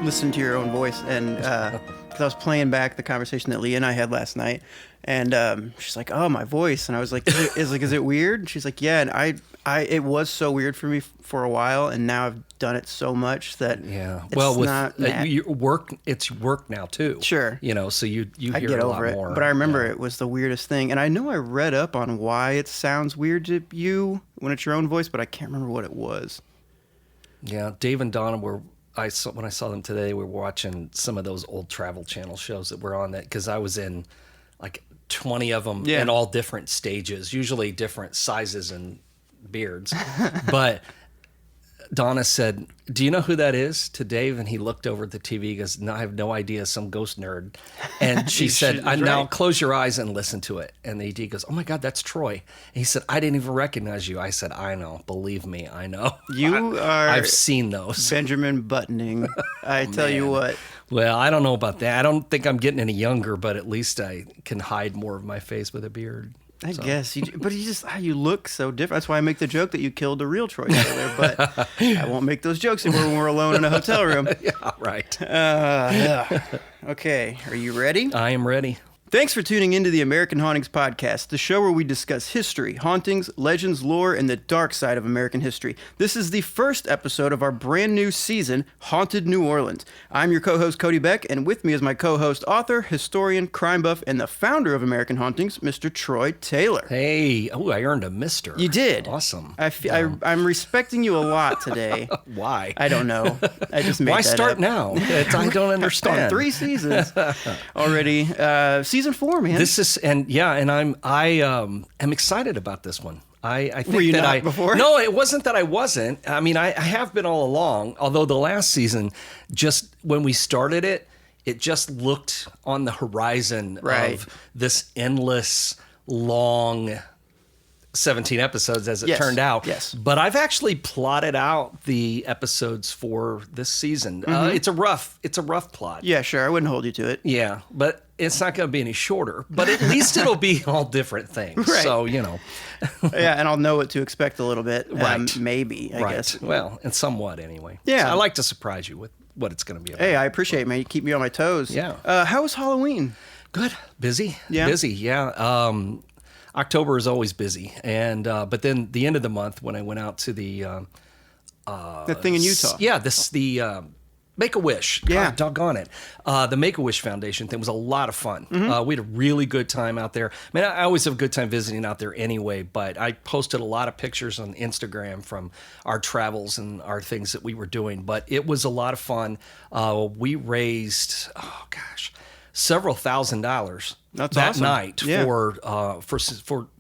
Listen to your own voice, and because I was playing back the conversation that Leah and I had last night, and she's like, "Oh, my voice," and I was like, "Is it weird?" And she's like, "Yeah," and it was so weird for me for a while, and now I've done it so much that it's not your work. It's work now too. Sure, so you hear I get it a over lot it, more. But I remember it was the weirdest thing, and I know I read up on why it sounds weird to you when it's your own voice, but I can't remember what it was. Yeah, Dave and Donna when I saw them today, we were watching some of those old Travel Channel shows that were on that, because I was in like 20 of them in all different stages, usually different sizes and beards. But Donna said, "Do you know who that is?" to Dave, and he looked over at the TV. He goes, "No, I have no idea, some ghost nerd." And she said, "Now close your eyes and listen to it." And the AD goes, "Oh my God, that's Troy." And he said, "I didn't even recognize you." I said, "I know, believe me, I know. I've seen those." Benjamin Buttoning. I tell you what. Well, I don't know about that. I don't think I'm getting any younger, but at least I can hide more of my face with a beard. I guess, but you look so different. That's why I make the joke that you killed the real Troy Taylor, but I won't make those jokes anymore when we're alone in a hotel room. Yeah, right. Okay, are you ready? I am ready. Thanks for tuning into the American Hauntings Podcast, the show where we discuss history, hauntings, legends, lore, and the dark side of American history. This is the first episode of our brand new season, Haunted New Orleans. I'm your co-host, Cody Beck, and with me is my co-host, author, historian, crime buff, and the founder of American Hauntings, Mr. Troy Taylor. Hey, I earned a mister. You did. Awesome. I'm respecting you a lot today. Why? I don't know. I just made Why that start up. now? I don't understand. 3 seasons already. Season season 4, man. I am excited about this one. I think Were you that not before? No, it wasn't that I wasn't. I mean, I have been all along, although the last season, just when we started it, it just looked on the horizon of this endless, long 17 episodes as it turned out. Yes. But I've actually plotted out the episodes for this season. It's a rough plot. Yeah, sure. I wouldn't hold you to it. Yeah, but it's not going to be any shorter. But at least it'll be all different things. Right. So, Yeah, and I'll know what to expect a little bit. Right. Maybe, I guess. Well, and somewhat anyway. Yeah. So I like to surprise you with what it's going to be about. Hey, I appreciate it, man. You keep me on my toes. Yeah. How was Halloween? Good. Busy. Yeah. Busy, yeah. October is always busy. And but then the end of the month when I went out to the That thing in Utah. the Make-A-Wish. Yeah. God, doggone it. The Make-A-Wish Foundation thing was a lot of fun. We had a really good time out there. I mean, I always have a good time visiting out there anyway, but I posted a lot of pictures on Instagram from our travels and our things that we were doing, but it was a lot of fun. We raised, several $1,000s That's that awesome. night Yeah. for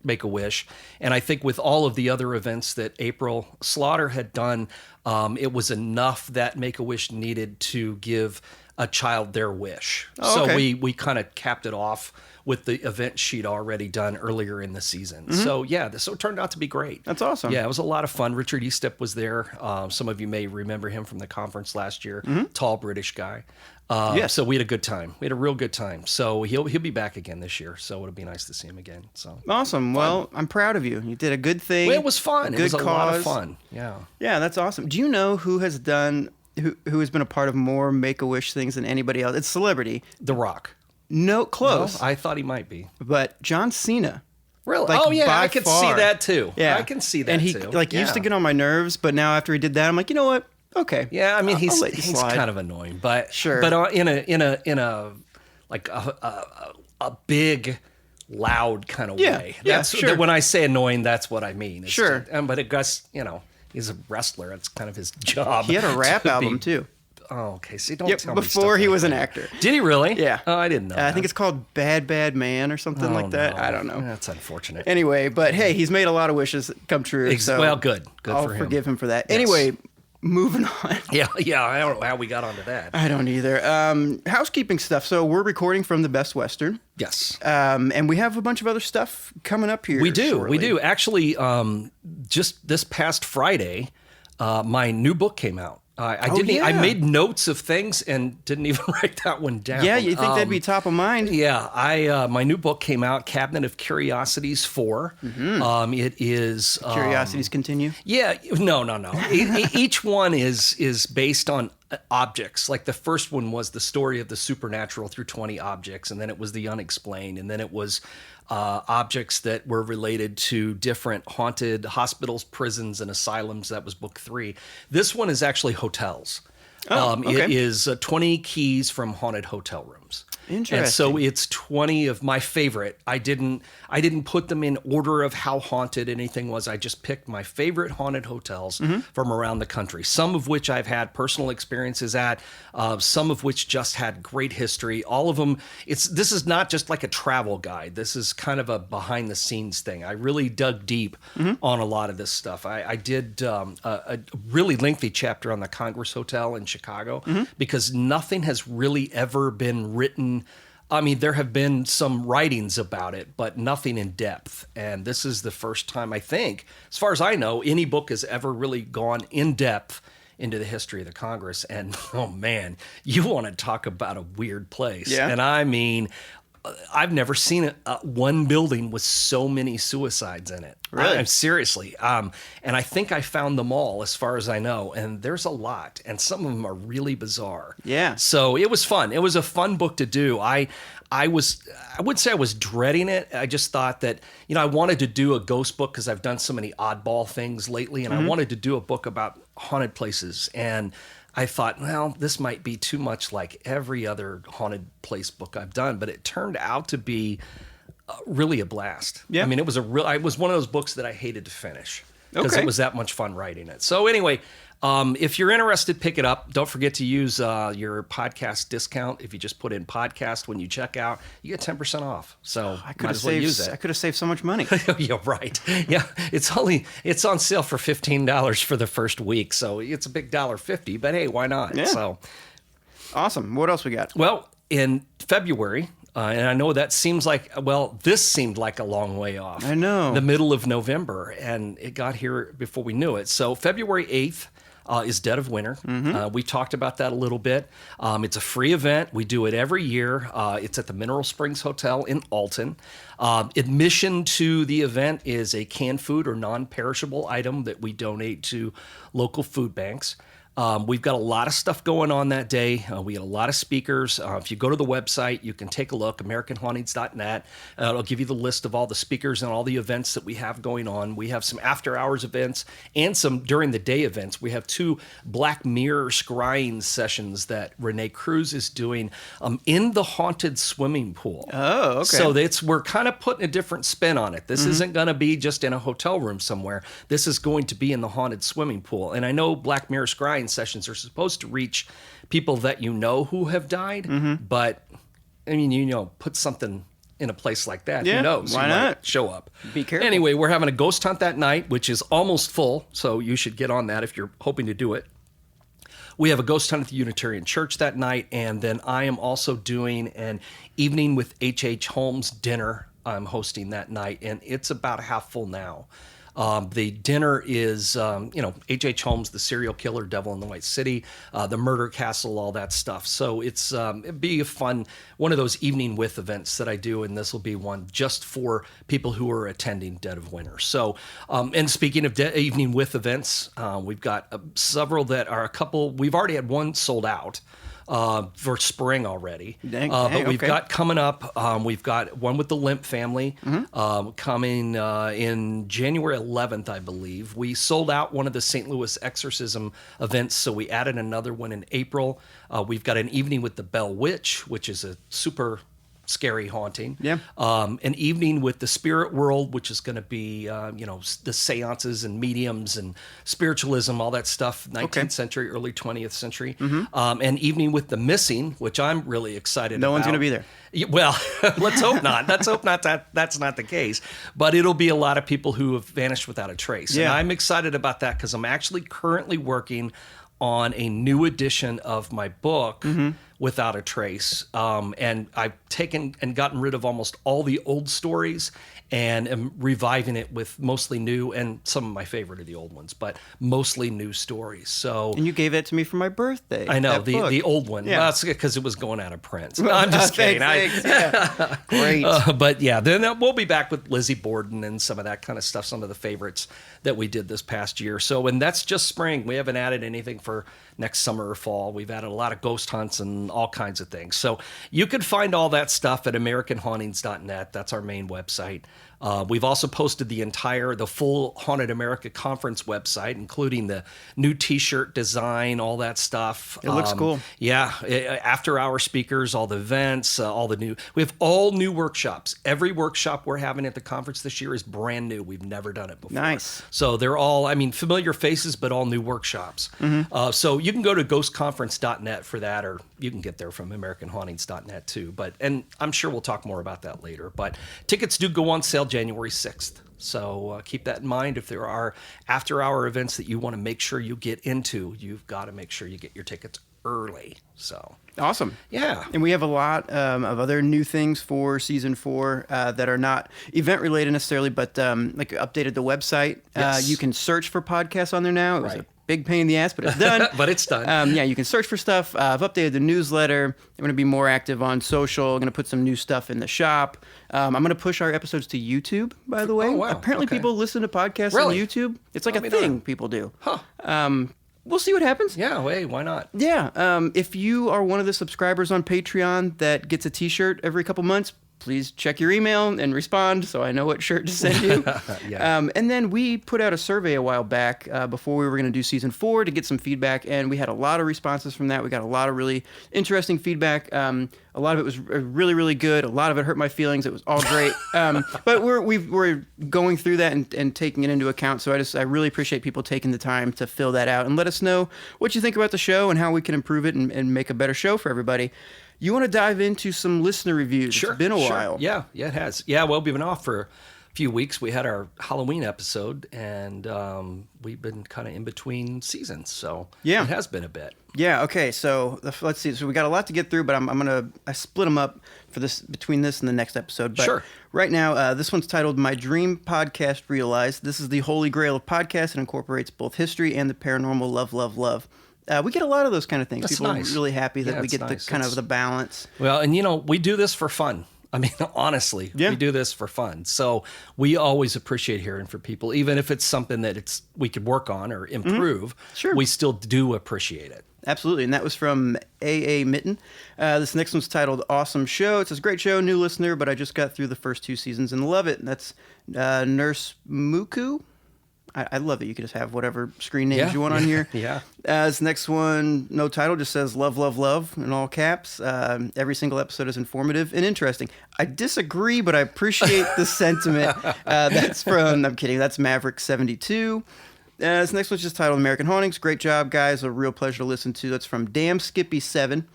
Make-A-Wish. And I think with all of the other events that April Slaughter had done, it was enough that Make-A-Wish needed to give a child their wish. Oh, so okay. we kind of capped it off with the event she'd already done earlier in the season. So so it turned out to be great. That's awesome. Yeah, it was a lot of fun. Richard Eastep was there. Some of you may remember him from the conference last year. Tall British guy. Yes. So we had a good time. We had a real good time. So he'll be back again this year. So it'll be nice to see him again. So Awesome. Well, I'm proud of you. You did a good thing. Well, it was fun. A It good was a cause. lot of fun. Yeah. Yeah, that's awesome. Do you know who has done who has been a part of more Make-A-Wish things than anybody else? It's celebrity. The Rock. No, close. No, I thought he might be. But John Cena. Really? Like, oh yeah, by I could see far. that too. Yeah, I can see that and he too. used to get on my nerves, but now after he did that, I'm like, you know what? Okay. Yeah, I mean I'll let you he's slide. kind of annoying, but Sure. But in a like a big, loud kind of Yeah, way. yeah, That's sure. when I say annoying, that's what I mean. It's Sure. but it Gus, he's a wrestler. It's kind of his job. He had a rap to album be- too. Oh, okay. See, don't Yep, tell me before stuff he like was an that. actor. Did he really? Yeah. Oh, I didn't know. I think it's called Bad Bad Man or something like that. I don't know. That's unfortunate. Anyway, but hey, he's made a lot of wishes come true. So well, good I'll for him. forgive him for that. Yes. Anyway, moving on. Yeah. I don't know how we got onto that. I don't either. Housekeeping stuff. So we're recording from the Best Western, Yes. and we have a bunch of other stuff coming up here. We do. shortly. We do. Actually, just this past Friday, my new book came out. I didn't. I yeah. made notes of things and didn't even write that one down. Yeah, you think that'd be top of mind? Yeah, my new book came out, Cabinet of Curiosities 4. It is Curiosities continue. Yeah, no. Each one is based on objects. Like the first one was the story of the supernatural through 20 objects, and then it was the unexplained, and then it was objects that were related to different haunted hospitals, prisons, and asylums. That was book 3. This one is actually hotels. okay. It is 20 keys from haunted hotel rooms. Interesting. And so it's 20 of my favorite. I didn't put them in order of how haunted anything was. I just picked my favorite haunted hotels from around the country. Some of which I've had personal experiences at, some of which just had great history. All of them. This is not just like a travel guide. This is kind of a behind the scenes thing. I really dug deep on a lot of this stuff. I did a really lengthy chapter on the Congress Hotel in Chicago because nothing has really ever been written. I mean, there have been some writings about it, but nothing in depth. And this is the first time, I think, as far as I know, any book has ever really gone in depth into the history of the Congress. And, oh, man, you want to talk about a weird place. Yeah. And I mean, I've never seen one building with so many suicides in it. Really? Seriously. And I think I found them all as far as I know. And there's a lot. And some of them are really bizarre. Yeah. So it was fun. It was a fun book to do. I wouldn't say I was dreading it. I just thought that, I wanted to do a ghost book because I've done so many oddball things lately. And I wanted to do a book about haunted places. And I thought, well, this might be too much like every other haunted place book I've done, but it turned out to be really a blast. Yeah. I mean, it was one of those books that I hated to finish because Okay. it was that much fun writing it. So anyway, If you're interested, pick it up. Don't forget to use your podcast discount. If you just put in podcast when you check out, you get 10% off. So I could have saved so much money. Yeah, right. Yeah, it's on sale for $15 for the first week, so it's a big $1.50. But hey, why not? Yeah. So awesome. What else we got? Well, in February. And I know that seems like, this seemed like a long way off. I know. The middle of November, and it got here before we knew it. So February 8th is Dead of Winter. We talked about that a little bit. It's a free event. We do it every year. It's at the Mineral Springs Hotel in Alton. Admission to the event is a canned food or non-perishable item that we donate to local food banks. We've got a lot of stuff going on that day. We got a lot of speakers. If you go to the website, you can take a look, AmericanHauntings.net. It'll give you the list of all the speakers and all the events that we have going on. We have some after-hours events and some during-the-day events. We have 2 Black Mirror scrying sessions that Renee Cruz is doing in the haunted swimming pool. Oh, okay. So we're kind of putting a different spin on it. This isn't going to be just in a hotel room somewhere. This is going to be in the haunted swimming pool. And I know Black Mirror scrying sessions are supposed to reach people that you know who have died, but I mean, put something in a place like that. Yeah, who knows? why You not? might show up. Be careful. Anyway, we're having a ghost hunt that night, which is almost full, so you should get on that if you're hoping to do it. We have a ghost hunt at the Unitarian Church that night, and then I am also doing an evening with H.H. Holmes dinner I'm hosting that night, and it's about half full now. The dinner is, H.H. Holmes, the serial killer, Devil in the White City, the murder castle, all that stuff. So it'd be a fun, one of those evening with events that I do, and this will be one just for people who are attending Dead of Winter. So, and speaking of evening with events, we've got several that are we've already had one sold out. For spring already. But we've got coming up, we've got one with the Limp Family coming in January 11th, I believe. We sold out one of the St. Louis exorcism events, so we added another one in April. We've got an evening with the Bell Witch, which is a super scary haunting. Yeah. An evening with the spirit world, which is going to be, the seances and mediums and spiritualism, all that stuff, 19th century, early 20th century. An evening with the missing, which I'm really excited about. No one's going to be there. Well, let's hope not. Let's hope not that's not the case. But it'll be a lot of people who have vanished without a trace. Yeah. And I'm excited about that because I'm actually currently working on a new edition of my book, Without a Trace. And I've taken and gotten rid of almost all the old stories and am reviving it with mostly new, and some of my favorite are the old ones, but mostly new stories. So, And you gave it to me for my birthday. I know, that book. the old one. Yeah. Well, that's because it was going out of print. No, I'm just kidding. Thanks. Yeah. Great. But yeah, then we'll be back with Lizzie Borden and some of that kind of stuff, some of the favorites that we did this past year. So, and that's just spring. We haven't added anything for next summer or fall. We've added a lot of ghost hunts and all kinds of things. So you can find all that stuff at AmericanHauntings.net. That's our main website. We've also posted the full Haunted America Conference website, including the new T-shirt design, all that stuff. It looks cool. Yeah, after-hour speakers, all the events, we have all new workshops. Every workshop we're having at the conference this year is brand new. We've never done it before. Nice. So they're all, familiar faces, but all new workshops. So you can go to ghostconference.net for that, or you can get there from AmericanHauntings.net too. And I'm sure we'll talk more about that later. But tickets do go on sale January 6th. So keep that in mind. If there are after-hour events that you want to make sure you get into, you've got to make sure you get your tickets early. So awesome. Yeah. And we have a lot of other new things for season 4 that are not event related necessarily, but like updated the website. Yes. You can search for podcasts on there now. It was Right. a big pain in the ass, but it's done. But it's done. You can search for stuff. I've updated the newsletter. I'm going to be more active on social. I'm going to put some new stuff in the shop. I'm going to push our episodes to YouTube, by the way. Oh, wow. Apparently Okay. people listen to podcasts Really? on YouTube. It's like Let a me know. thing people do. Huh. We'll see what happens. Yeah, hey, why not? Yeah. If you are one of the subscribers on Patreon that gets a t-shirt every couple months, please check your email and respond so I know what shirt to send you. Yeah. And then we put out a survey a while back before we were going to do season 4 to get some feedback, and we had a lot of responses from that. We got a lot of really interesting feedback. A lot of it was really, really good. A lot of it hurt my feelings. It was all great. But we're going through that and taking it into account. So I really appreciate people taking the time to fill that out and let us know what you think about the show and how we can improve it and make a better show for everybody. You want to dive into some listener reviews? Sure. It's been a while. Yeah, it has. Yeah, well, we've been off for a few weeks. We had our Halloween episode, and we've been kind of in between seasons, so it has been a bit. Yeah. Okay. So let's see. So we got a lot to get through, but I split them up for this between this and the next episode. But sure. Right now, this one's titled "My Dream Podcast Realized." This is the holy grail of podcasts and incorporates both history and the paranormal. Love. We get a lot of those kind of things. That's People nice. are really happy that we get nice. the kind of the balance. Well, and we do this for fun. I mean, honestly, we do this for fun. So we always appreciate hearing from people, even if it's something that we could work on or improve. Sure. We still do appreciate it. Absolutely. And that was from A.A. Mitten. This next one's titled Awesome Show. It says, great show, new listener, but I just got through the first 2 seasons and love it. And that's Nurse Muku. I love that you can just have whatever screen names you want on here. Yeah. This next one, no title, just says love in all caps. Every single episode is informative and interesting. I disagree, but I appreciate the sentiment. I'm kidding, that's Maverick72. This next one's just titled American Hauntings. Great job, guys. A real pleasure to listen to. That's from Damn Skippy7.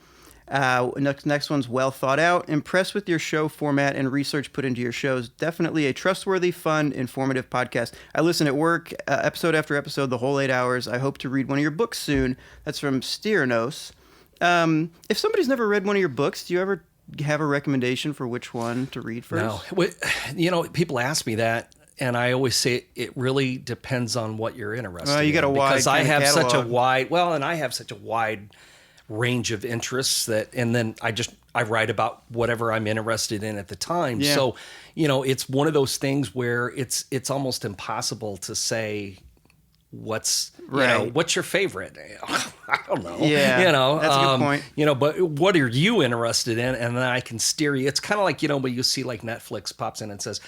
Next one's well thought out. Impressed with your show format and research put into your shows. Definitely a trustworthy, fun, informative podcast. I listen at work, episode after episode, the whole 8 hours. I hope to read one of your books soon. That's from Styranos. If somebody's never read one of your books, do you ever have a recommendation for which one to read first? No. People ask me that. And I always say it really depends on what you're interested in. You got a wide because I have catalog. I have such a wide range of interests and then I write about whatever I'm interested in at the time. Yeah. So, it's one of those things where it's almost impossible to say what's your favorite. I don't know. Yeah, that's a good point. But what are you interested in? And then I can steer you. It's kind of like, when you see like Netflix pops in and says,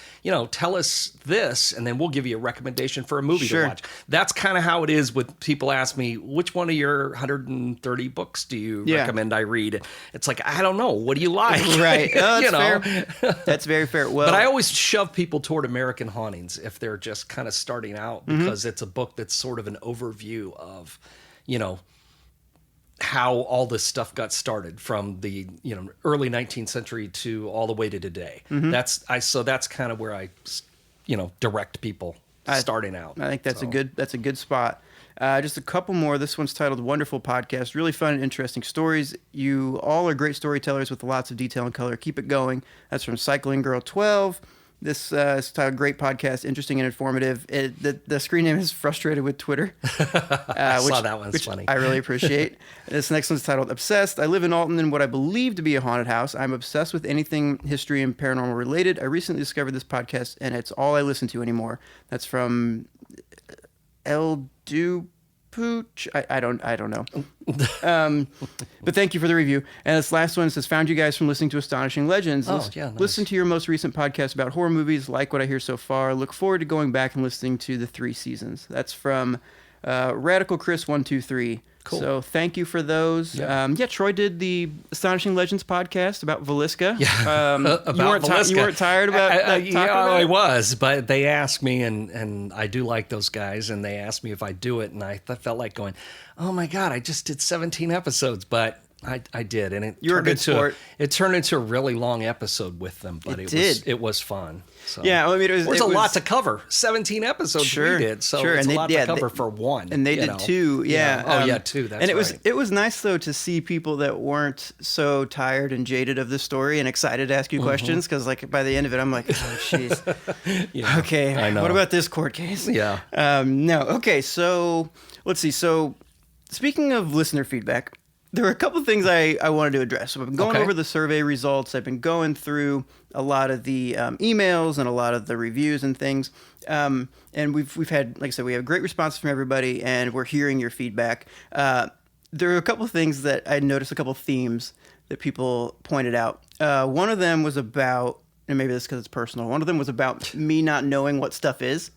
tell us this, and then we'll give you a recommendation for a movie to watch. That's kind of how it is with people ask me, which one of your 130 books do you recommend I read? It's like, I don't know. What do you like? Right. Oh, that's fair. That's very fair. Well, but I always shove people toward American Hauntings if they're just kind of starting out, because it's a book that's sort of an overview of, how all this stuff got started from the early 19th century to all the way to today. So that's kind of where I direct people starting out. I think that's a good spot. Just a couple more. This one's titled Wonderful Podcast. Really fun and interesting stories. You all are great storytellers with lots of detail and color. Keep it going. That's from Cycling Girl 12. This is titled Great Podcast, interesting and informative. The screen name is Frustrated with Twitter. I saw that one. It's funny. I really appreciate. This next one's titled Obsessed. I live in Alton in what I believe to be a haunted house. I'm obsessed with anything history and paranormal related. I recently discovered this podcast, and it's all I listen to anymore. That's from El Pooch. I don't know. But thank you for the review. And this last one says, found you guys from listening to Astonishing Legends. Nice. Listen to your most recent podcast about horror movies. Like what I hear so far. Look forward to going back and listening to the 3 seasons. That's from Radical Chris 123. Cool. So thank you for those. Troy did the Astonishing Legends podcast about Velisca. Velisca. You weren't tired about talking about I it? was, but they asked me, and I do like those guys, and they asked me if I do it, and I felt like going, oh my God, I just did 17 episodes, but I did, and You're a good sport. It turned into a really long episode with them, but it was fun. So. Yeah, well, I mean, there's a lot to cover. 17 episodes we did, so it's a lot to cover for one. And they did 2, yeah. 2, that's and right. It was nice, though, to see people that weren't so tired and jaded of the story and excited to ask you questions, because like by the end of it, I'm like, oh, jeez. Okay, I know. What about this court case? Yeah. No, okay, so let's see. So speaking of listener feedback, there were a couple of things I wanted to address. So I've been going over the survey results. I've been going through a lot of the emails and a lot of the reviews and things. And we've had, like I said, we have great responses from everybody, and we're hearing your feedback. There are a couple of things that I noticed, a couple of themes that people pointed out. One of them was about and maybe this is because it's personal. One of them was about me not knowing what stuff is.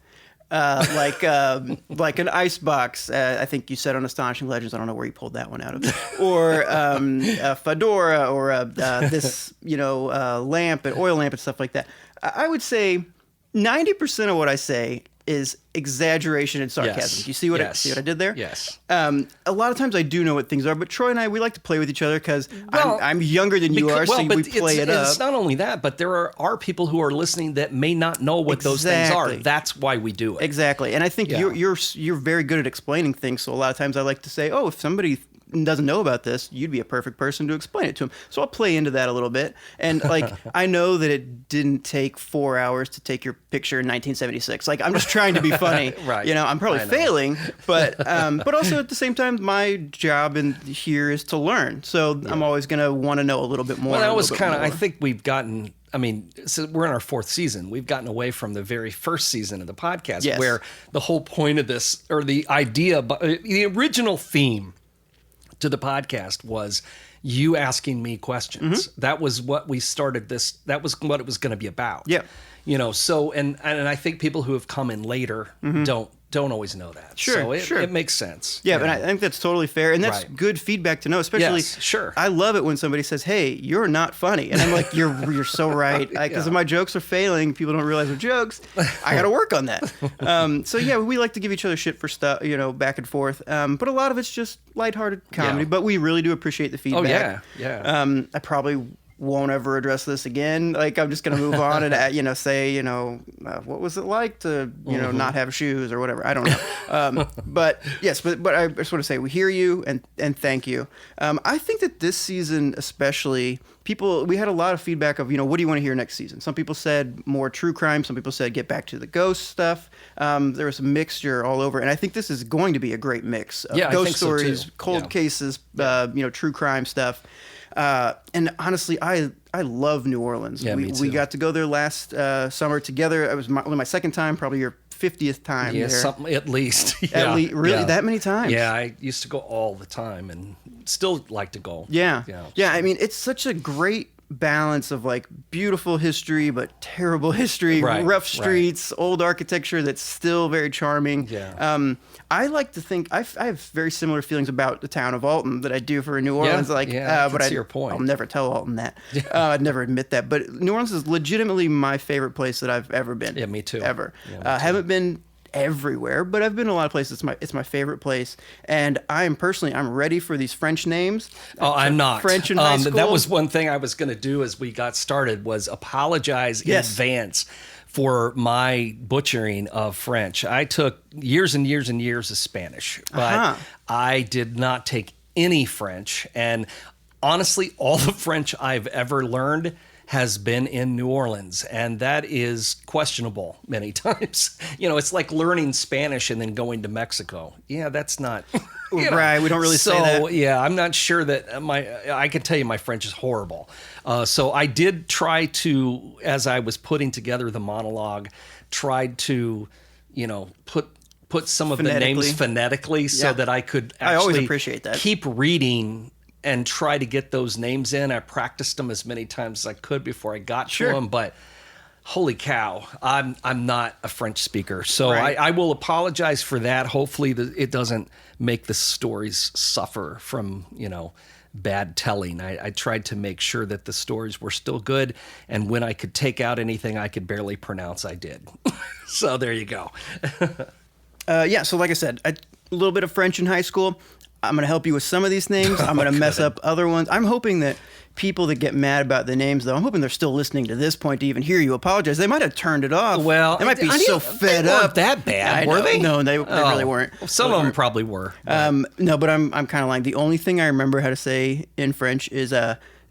Like an ice box, I think you said on Astonishing Legends. I don't know where you pulled that one out of. Or a fedora, or this, lamp, an oil lamp and stuff like that. I would say 90% of what I say is exaggeration and sarcasm. Yes. You see what I did there? Yes. A lot of times I do know what things are, but Troy and I, we like to play with each other because I'm younger than you are, so we play it up. It's not only that, but there are people who are listening that may not know what those things are. That's why we do it. Exactly. And I think you're very good at explaining things, so a lot of times I like to say, oh, if somebody doesn't know about this, you'd be a perfect person to explain it to him. So I'll play into that a little bit. And like, I know that it didn't take 4 hours to take your picture in 1976. Like, I'm just trying to be funny. Right. I'm probably failing, but also at the same time, my job in here is to learn. So I'm always going to want to know a little bit more. Well, that was kind of, I think we've gotten, so we're in our 4th season. We've gotten away from the very first season of the podcast, where the whole point of this, or the idea, the original theme to the podcast was you asking me questions. Mm-hmm. That was what we started this. That was what it was going to be about. Yeah. So, and I think people who have come in later don't always know that. Sure, so it makes sense. Yeah, but I think that's totally fair. And that's good feedback to know, especially, I love it when somebody says, hey, you're not funny. And I'm like, you're so right. Because if my jokes are failing, people don't realize they're jokes. I got to work on that. We like to give each other shit for stuff, back and forth. But a lot of it's just lighthearted comedy, but we really do appreciate the feedback. Oh, yeah. I probably won't ever address this again. Like, I'm just going to move on and say, what was it like to, not have shoes or whatever? I don't know. But I just want to say we hear you and thank you. I think that this season, especially, we had a lot of feedback of, what do you want to hear next season? Some people said more true crime. Some people said get back to the ghost stuff. There was a mixture all over. And I think this is going to be a great mix of ghost stories, cold cases, true crime stuff. And honestly, I love New Orleans. Yeah, me too. We got to go there last summer together. It was only my 2nd time, probably your 50th time there. Something at least. Really, that many times? Yeah, I used to go all the time and still like to go. Yeah. It's such a great balance of like beautiful history but terrible history, rough streets, old architecture that's still very charming. I like to think I have very similar feelings about the town of Alton that I do for New Orleans. But your point. I'll never tell Alton that. I'd never admit that. But New Orleans is legitimately my favorite place that I've ever been. Yeah, me too. Ever. Haven't been everywhere, but I've been a lot of places. It's my favorite place, and I'm ready for these French names. Oh, I'm not. French in high school. That was one thing I was going to do as we got started, was apologize in advance for my butchering of French. I took years and years and years of Spanish, but I did not take any French, and honestly, all the French I've ever learned has been in New Orleans, and that is questionable many times. It's like learning Spanish and then going to Mexico. Yeah, that's not right. We don't really say that. So yeah, I'm not sure that I can tell you my French is horrible. So I did try to, as I was putting together the monologue, tried to, put some of the names phonetically so that I could actually I always appreciate that. Keep reading and try to get those names in. I practiced them as many times as I could before I got to them, but holy cow, I'm not a French speaker. So I will apologize for that. Hopefully it doesn't make the stories suffer from, bad telling. I tried to make sure that the stories were still good, and when I could take out anything I could barely pronounce, I did. So there you go. So like I said, a little bit of French in high school. I'm going to help you with some of these names. I'm going to mess up other ones. I'm hoping that people that get mad about the names, though, I'm hoping they're still listening to this point to even hear you apologize. They might have turned it off. Well, they might be so fed up. They weren't that bad, were they? No, they really weren't. Some of them probably were. No, but I'm kind of lying. The only thing I remember how to say in French is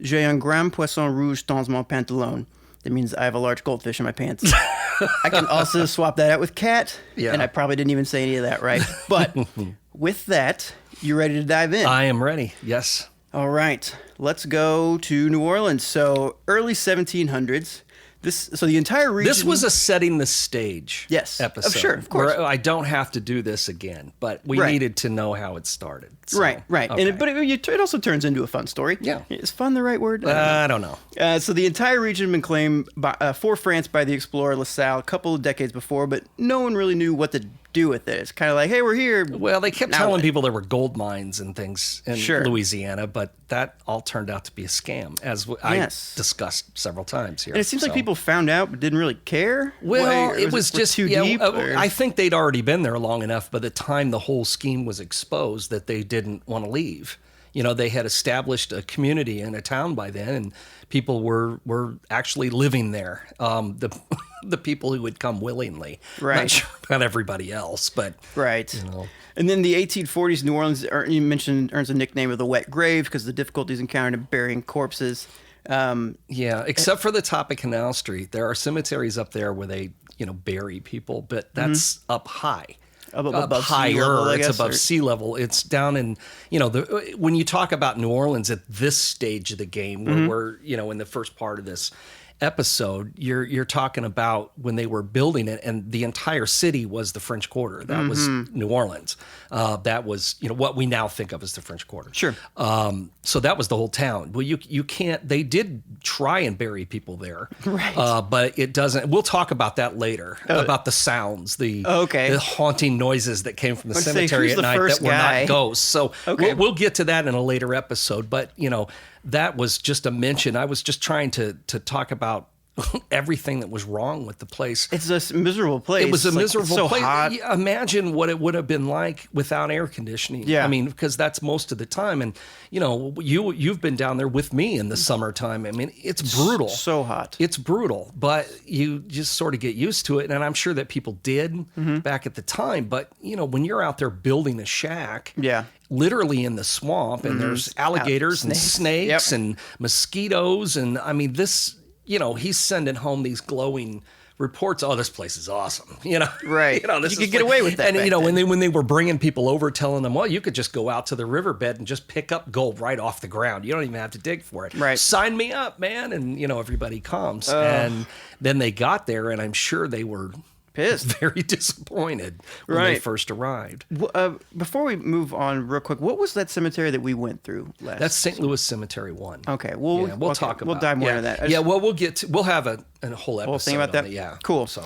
j'ai un grand poisson rouge dans mon pantalon. That means I have a large goldfish in my pants. I can also swap that out with cat, and I probably didn't even say any of that right. But with that, you ready to dive in? I am ready, yes. All right, let's go to New Orleans. So early 1700s, So the entire region. This was a setting the stage episode. Sure, of course. I don't have to do this again, but we needed to know how it started. So, right. Okay. But it also turns into a fun story. Yeah. Is fun the right word? I don't know. So the entire region had been claimed for France by the explorer La Salle a couple of decades before, but no one really knew what to do with it. It's kind of like, hey, we're here. Well, they kept telling people there were gold mines and things in Louisiana, but that all turned out to be a scam, as I discussed several times here. And it seems like people found out but didn't really care. Well, it was just too deep. I think they'd already been there long enough by the time the whole scheme was exposed that they didn't want to leave. They had established a community in a town by then, and people were actually living there. The people who would come willingly. Right. Not sure about everybody else, but right. And then the 1840s, New Orleans, you mentioned, earns a nickname of the wet grave because of the difficulties encountered in burying corpses. Except for the top of Canal Street, there are cemeteries up there where they bury people, but that's up high. Above higher, sea level, I it's guess, above sea level. It's down in, when you talk about New Orleans at this stage of the game, where we're, in the first part of this episode, you're talking about when they were building it, and the entire city was the French Quarter. That was New Orleans. That was, what we now think of as the French Quarter. Sure. So that was the whole town. Well, you can't. They did try and bury people there, right? But it doesn't. We'll talk about that later about the sounds, the haunting noises that came from the cemetery at night that were not ghosts. So we'll get to that in a later episode. But that was just a mention. I was just trying to talk about everything that was wrong with the place. It's a miserable place. It was a miserable place. Hot. Imagine what it would have been like without air conditioning. Yeah. I mean, because that's most of the time. And, you've been down there with me in the summertime. I mean, it's brutal. So hot. It's brutal, but you just sort of get used to it. And I'm sure that people did back at the time. But, when you're out there building a shack, literally in the swamp, and there's alligators and snakes and mosquitoes. And I mean, this... he's sending home these glowing reports. Oh, this place is awesome. Right. This you could get away with that. And when they were bringing people over, telling them, well, you could just go out to the riverbed and just pick up gold right off the ground. You don't even have to dig for it. Right. Sign me up, man. And everybody comes. And then they got there, and I'm sure they were pissed, very disappointed when they first arrived. Before we move on real quick, what was that cemetery that we went through last? That's St. Louis Cemetery 1. Okay, we'll talk about. We'll dive more into that. We'll have a whole episode thing about that. Yeah, cool. So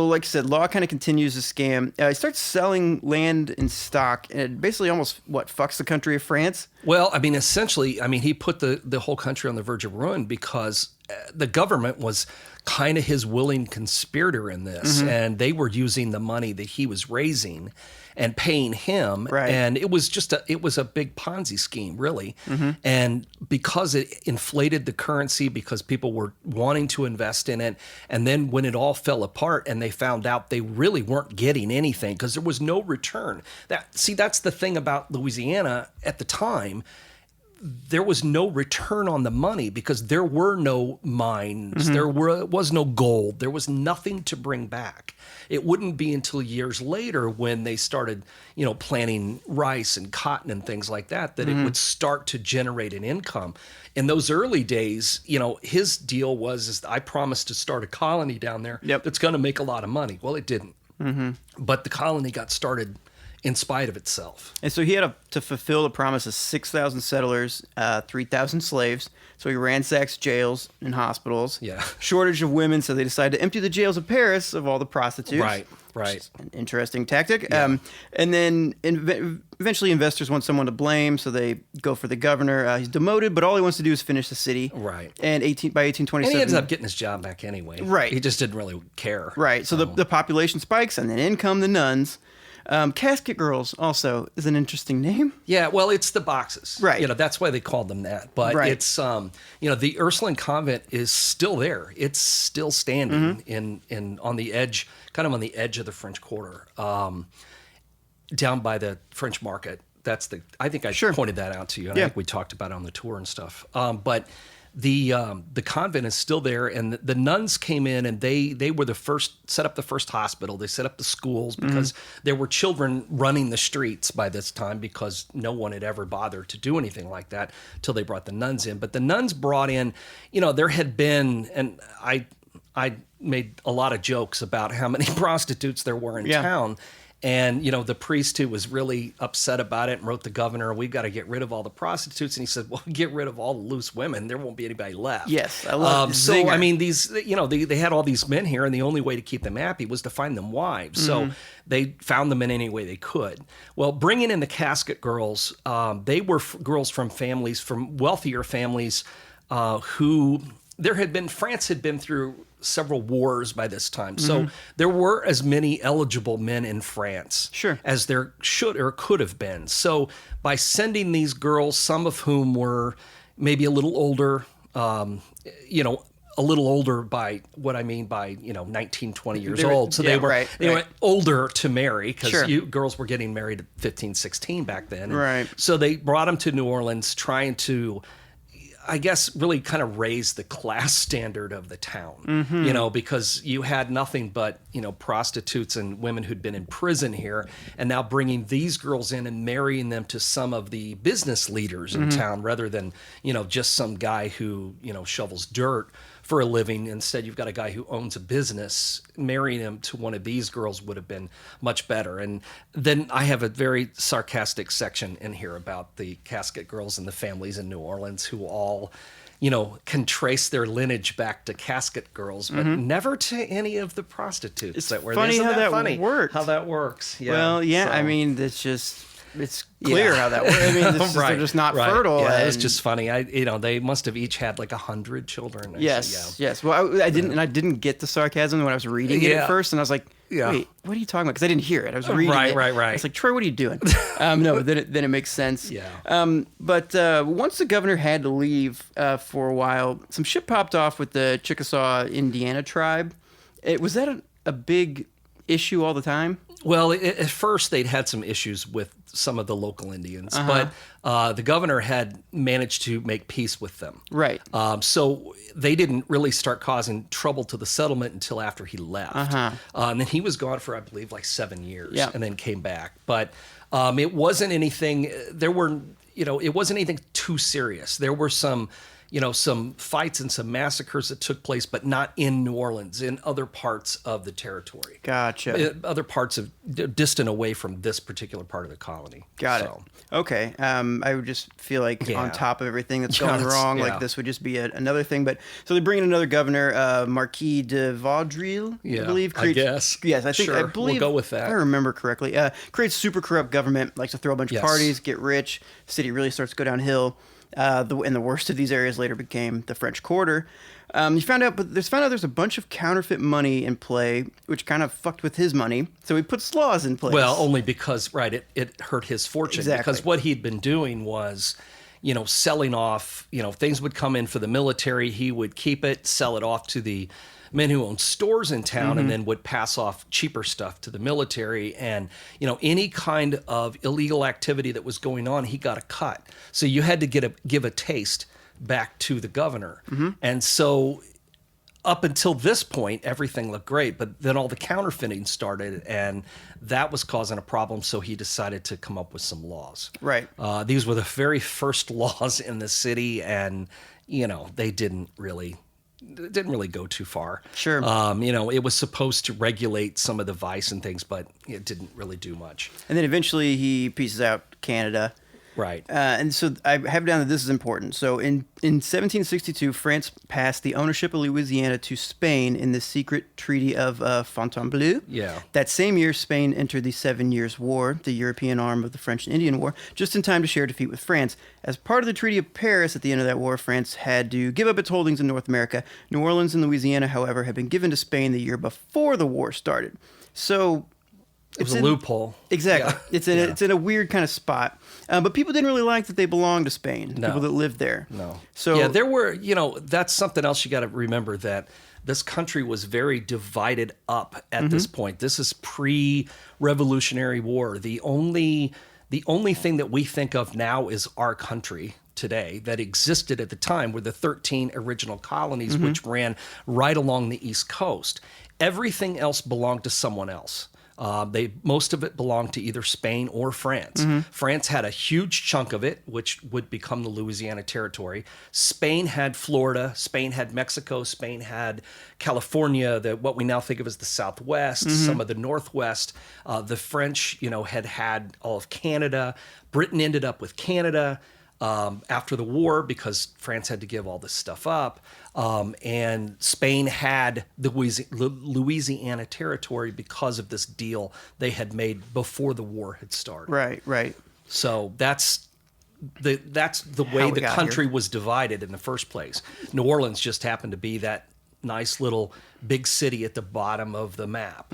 like I said, Law kind of continues the scam. He starts selling land in stock, and it basically almost fucks the country of France. Well, I mean, essentially, he put the whole country on the verge of ruin because the government was kind of his willing conspirator in this, and they were using the money that he was raising and paying him, and it was a big Ponzi scheme, really. And because it inflated the currency, because people were wanting to invest in it, and then when it all fell apart and they found out they really weren't getting anything because there was no return. That's the thing about Louisiana at the time. There was no return on the money because there were no mines, there was no gold, there was nothing to bring back. It wouldn't be until years later when they started, planting rice and cotton and things like that, that it would start to generate an income. In those early days, his deal was, I promised to start a colony down there that's going to make a lot of money. Well, it didn't. But the colony got started in spite of itself. And so he had to fulfill the promise of 6,000 settlers, 3,000 slaves. So he ransacks jails and hospitals. Yeah. Shortage of women, so they decided to empty the jails of Paris of all the prostitutes. Right. An interesting tactic. Yeah. And then eventually investors want someone to blame, so they go for the governor. He's demoted, but all he wants to do is finish the city. Right. And by 1827... And he ends up getting his job back anyway. Right. He just didn't really care. Right. So the population spikes, and then in come the nuns. Casket Girls also is an interesting name. Yeah, well, it's the boxes. Right. That's why they called them that. But it's, the Ursuline convent is still there. It's still standing in on the edge, kind of on the edge of the French Quarter, down by the French Market. I think I pointed that out to you. And I think we talked about it on the tour and stuff. But the convent is still there, and the nuns came in, and they were the first, set up the first hospital. They set up the schools because there were children running the streets by this time because no one had ever bothered to do anything like that till they brought the nuns in. But the nuns brought in, there had been, and I made a lot of jokes about how many prostitutes there were in town. And, the priest who was really upset about it and wrote the governor, we've got to get rid of all the prostitutes. And he said, well, get rid of all the loose women. There won't be anybody left. Yes, I love it. So, I mean, these, they had all these men here, and the only way to keep them happy was to find them wives. So they found them in any way they could. Well, bringing in the Casket Girls, they were girls from wealthier families who France had been through several wars by this time. So there were as many eligible men in France as there should or could have been. So by sending these girls, some of whom were maybe a little older, a little older by what I mean by, 19, 20 years old. So they were older to marry because girls were getting married at 15, 16 back then. And so they brought them to New Orleans trying to, I guess, really kind of raise the class standard of the town, because you had nothing but, prostitutes and women who'd been in prison here, and now bringing these girls in and marrying them to some of the business leaders in town rather than, just some guy who, shovels dirt for a living. Instead, you've got a guy who owns a business. Marrying him to one of these girls would have been much better. And then I have a very sarcastic section in here about the Casket Girls and the families in New Orleans who all, can trace their lineage back to Casket Girls, but never to any of the prostitutes that were there. Funny how that works. How that works. Yeah. Well, yeah, so, I mean, it's clear how that works. I mean, they're just not fertile. Yeah, it's just funny. They must have each had like 100 children. Yes. Well, I didn't get the sarcasm when I was reading it at first, and I was like, wait, what are you talking about? Because I didn't hear it. I was reading it. Right. I was like, Troy, what are you doing? No, but then it makes sense. Yeah. But once the governor had to leave for a while, some shit popped off with the Chickasaw Indiana tribe. Was that a big issue all the time? Well, at first they'd had some issues with some of the local Indians, but the governor had managed to make peace with them. Right. So they didn't really start causing trouble to the settlement until after he left. And then he was gone for, I believe, like 7 years and then came back. But it wasn't anything, it wasn't anything too serious. There were some fights and some massacres that took place, but not in New Orleans, in other parts of the territory. Gotcha. Other parts of distant away from this particular part of the colony. Got it. Okay. I would just feel like on top of everything that's going wrong, like this would just be another thing. But so they bring in another governor, Marquis de Vaudreuil, I believe. I guess. Yes, I believe. We'll go with that. If I remember correctly. Creates super corrupt government, likes to throw a bunch of parties, get rich. City really starts to go downhill. And the worst of these areas later became the French Quarter. There's found out there's a bunch of counterfeit money in play, which kind of fucked with his money. So he puts laws in place. Well, only because, it hurt his fortune. Exactly. Because what he'd been doing was, selling off, things would come in for the military. He would keep it, sell it off to the men who owned stores in town and then would pass off cheaper stuff to the military. And, any kind of illegal activity that was going on, he got a cut. So you had to give a taste back to the governor. And so up until this point, everything looked great. But then all the counterfeiting started, and that was causing a problem. So he decided to come up with some laws. Right. These were the very first laws in the city, and, they didn't really go too far. Sure. It was supposed to regulate some of the vice and things, but it didn't really do much. And then eventually he pieces out Canada. Right. And so I have down that this is important. So in 1762, France passed the ownership of Louisiana to Spain in the secret Treaty of Fontainebleau. Yeah. That same year, Spain entered the 7 Years' War, the European arm of the French and Indian War, just in time to share defeat with France. As part of the Treaty of Paris, at the end of that war, France had to give up its holdings in North America. New Orleans and Louisiana, however, had been given to Spain the year before the war started. So it was a loophole. Exactly. Yeah. It's in a weird kind of spot. But people didn't really like that they belonged to Spain, people that lived there. No. So there were, that's something else you got to remember, that this country was very divided up at this point. This is pre-Revolutionary War. The only thing that we think of now is our country today that existed at the time were the 13 original colonies, which ran right along the East Coast. Everything else belonged to someone else. Most of it belonged to either Spain or France. France had a huge chunk of it, which would become the Louisiana Territory. Spain had Florida. Spain had Mexico. Spain had California, what we now think of as the Southwest, some of the Northwest. The French, had all of Canada. Britain ended up with Canada after the war because France had to give all this stuff up. And Spain had the Louisiana Territory because of this deal they had made before the war had started. Right. So that's the way the country was divided in the first place. New Orleans just happened to be that nice little big city at the bottom of the map,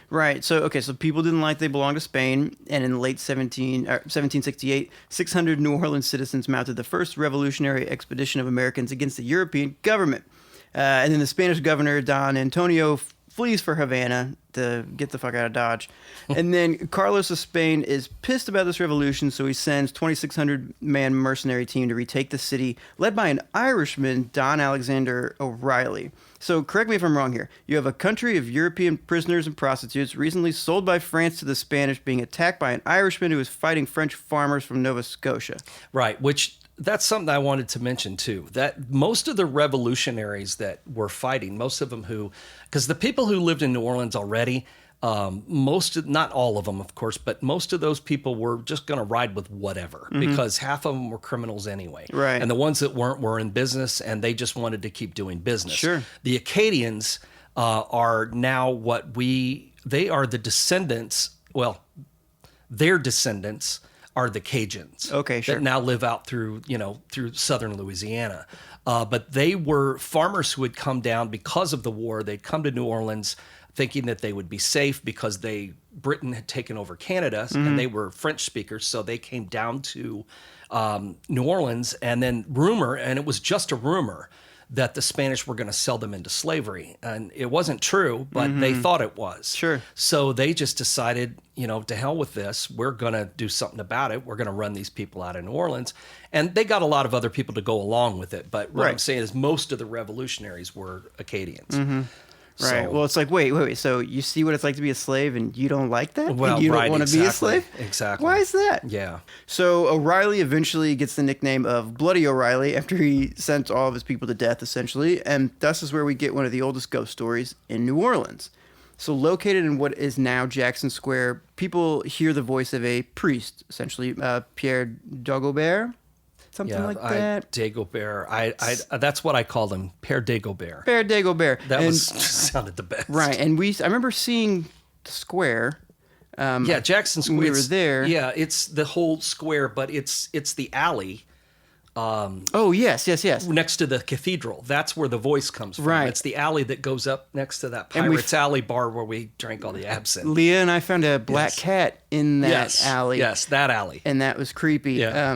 Right. So people didn't like they belonged to Spain, and in the late 1768, 600 New Orleans citizens mounted the first revolutionary expedition of Americans against the European government. And then the Spanish governor, Don Antonio, flees for Havana to get the fuck out of Dodge. And then Carlos of Spain is pissed about this revolution, so he sends 2,600-man mercenary team to retake the city, led by an Irishman, Don Alexander OReilly. So correct me if I'm wrong here. You have a country of European prisoners and prostitutes recently sold by France to the Spanish being attacked by an Irishman who was fighting French farmers from Nova Scotia. Right, which that's something I wanted to mention too, that most of the revolutionaries that were fighting, most of them because the people who lived in New Orleans already, not all of them, of course, but most of those people were just going to ride with whatever because half of them were criminals anyway. Right. And the ones that weren't were in business and they just wanted to keep doing business. Sure. The Acadians are now they are the descendants, their descendants are the Cajuns. Okay, sure. That now live out through southern Louisiana. But they were farmers who had come down because of the war. They'd come to New Orleans thinking that they would be safe because Britain had taken over Canada and they were French speakers. So they came down to New Orleans, and then and it was just a rumor that the Spanish were going to sell them into slavery. And it wasn't true, but they thought it was. Sure. So they just decided, to hell with this. We're going to do something about it. We're going to run these people out of New Orleans. And they got a lot of other people to go along with it. But what I'm saying is most of the revolutionaries were Acadians. Right. So, well, it's like, wait. So you see what it's like to be a slave and you don't like that? Well, and you don't want to be a slave? Exactly. Why is that? Yeah. So OReilly eventually gets the nickname of Bloody O'Reilly after he sent all of his people to death, essentially. And thus is where we get one of the oldest ghost stories in New Orleans. So located in what is now Jackson Square, people hear the voice of a priest, essentially Pierre Dagobert. Something like that. Dagobert. That's what I called him, Père Dagobert. Père Dagobert. That sounded the best. Right, and I remember seeing the square. Jackson Square. We were there. Yeah, it's the whole square, but it's the alley. Yes. Next to the cathedral. That's where the voice comes from. Right. It's the alley that goes up next to that Pirates Alley bar where we drank all the absinthe. Leah and I found a black cat in that alley. Yes, that alley. And that was creepy. Yeah.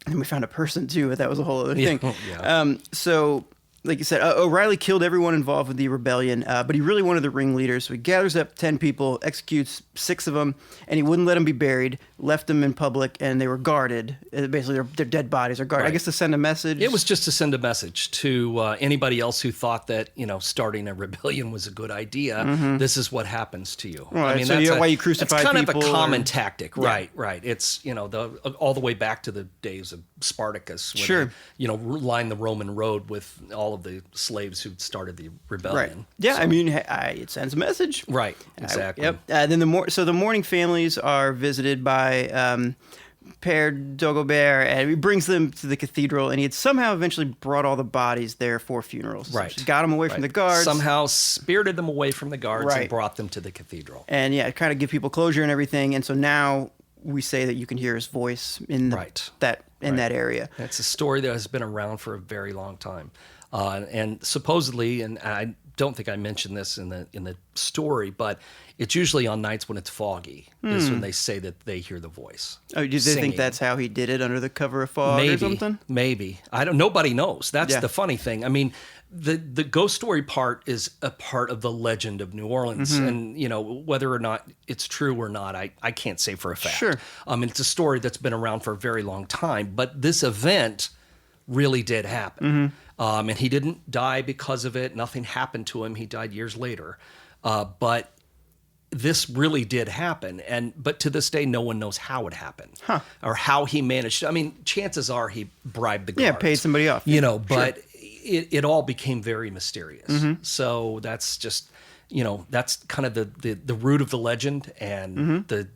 And we found a person too, but that was a whole other thing. Yeah. So, like you said, OReilly killed everyone involved with the rebellion, but he really wanted the ringleaders. So he gathers up 10 people, executes 6 of them, and he wouldn't let them be buried, left them in public, and they were guarded. Basically, their dead bodies are guarded. Right. I guess to send a message. It was just to send a message to anybody else who thought that, starting a rebellion was a good idea. This is what happens to you. Right. I mean, so that's why you crucify people. It's people. kind of a common tactic. Right. It's, all the way back to the days of Spartacus. When they, lined the Roman road with all of the slaves who started the rebellion. Right. Yeah, so, I mean, it sends a message. Right, exactly. Yep. Then the mourning families are visited by Père Dagobert, and he brings them to the cathedral, and he had somehow eventually brought all the bodies there for funerals. Right. So got them away from the guards. Somehow spirited them away from the guards and brought them to the cathedral. And kind of give people closure and everything. And so now we say that you can hear his voice in that area. It's a story that has been around for a very long time. And supposedly, and I don't think I mentioned this in the story, but it's usually on nights when it's foggy is when they say that they hear the voice. Oh, do they think that's how he did it, under the cover of fog or something? Maybe. Nobody knows. That's the funny thing. I mean, the ghost story part is a part of the legend of New Orleans, and whether or not it's true or not, I can't say for a fact. Sure. It's a story that's been around for a very long time, but this event really did happen. And he didn't die because of it. Nothing happened to him. He died years later. But this really did happen, but to this day, no one knows how it happened or how he managed. I mean, chances are he bribed the guards. Yeah, paid somebody off. But it all became very mysterious. So that's just, that's kind of the root of the legend, and the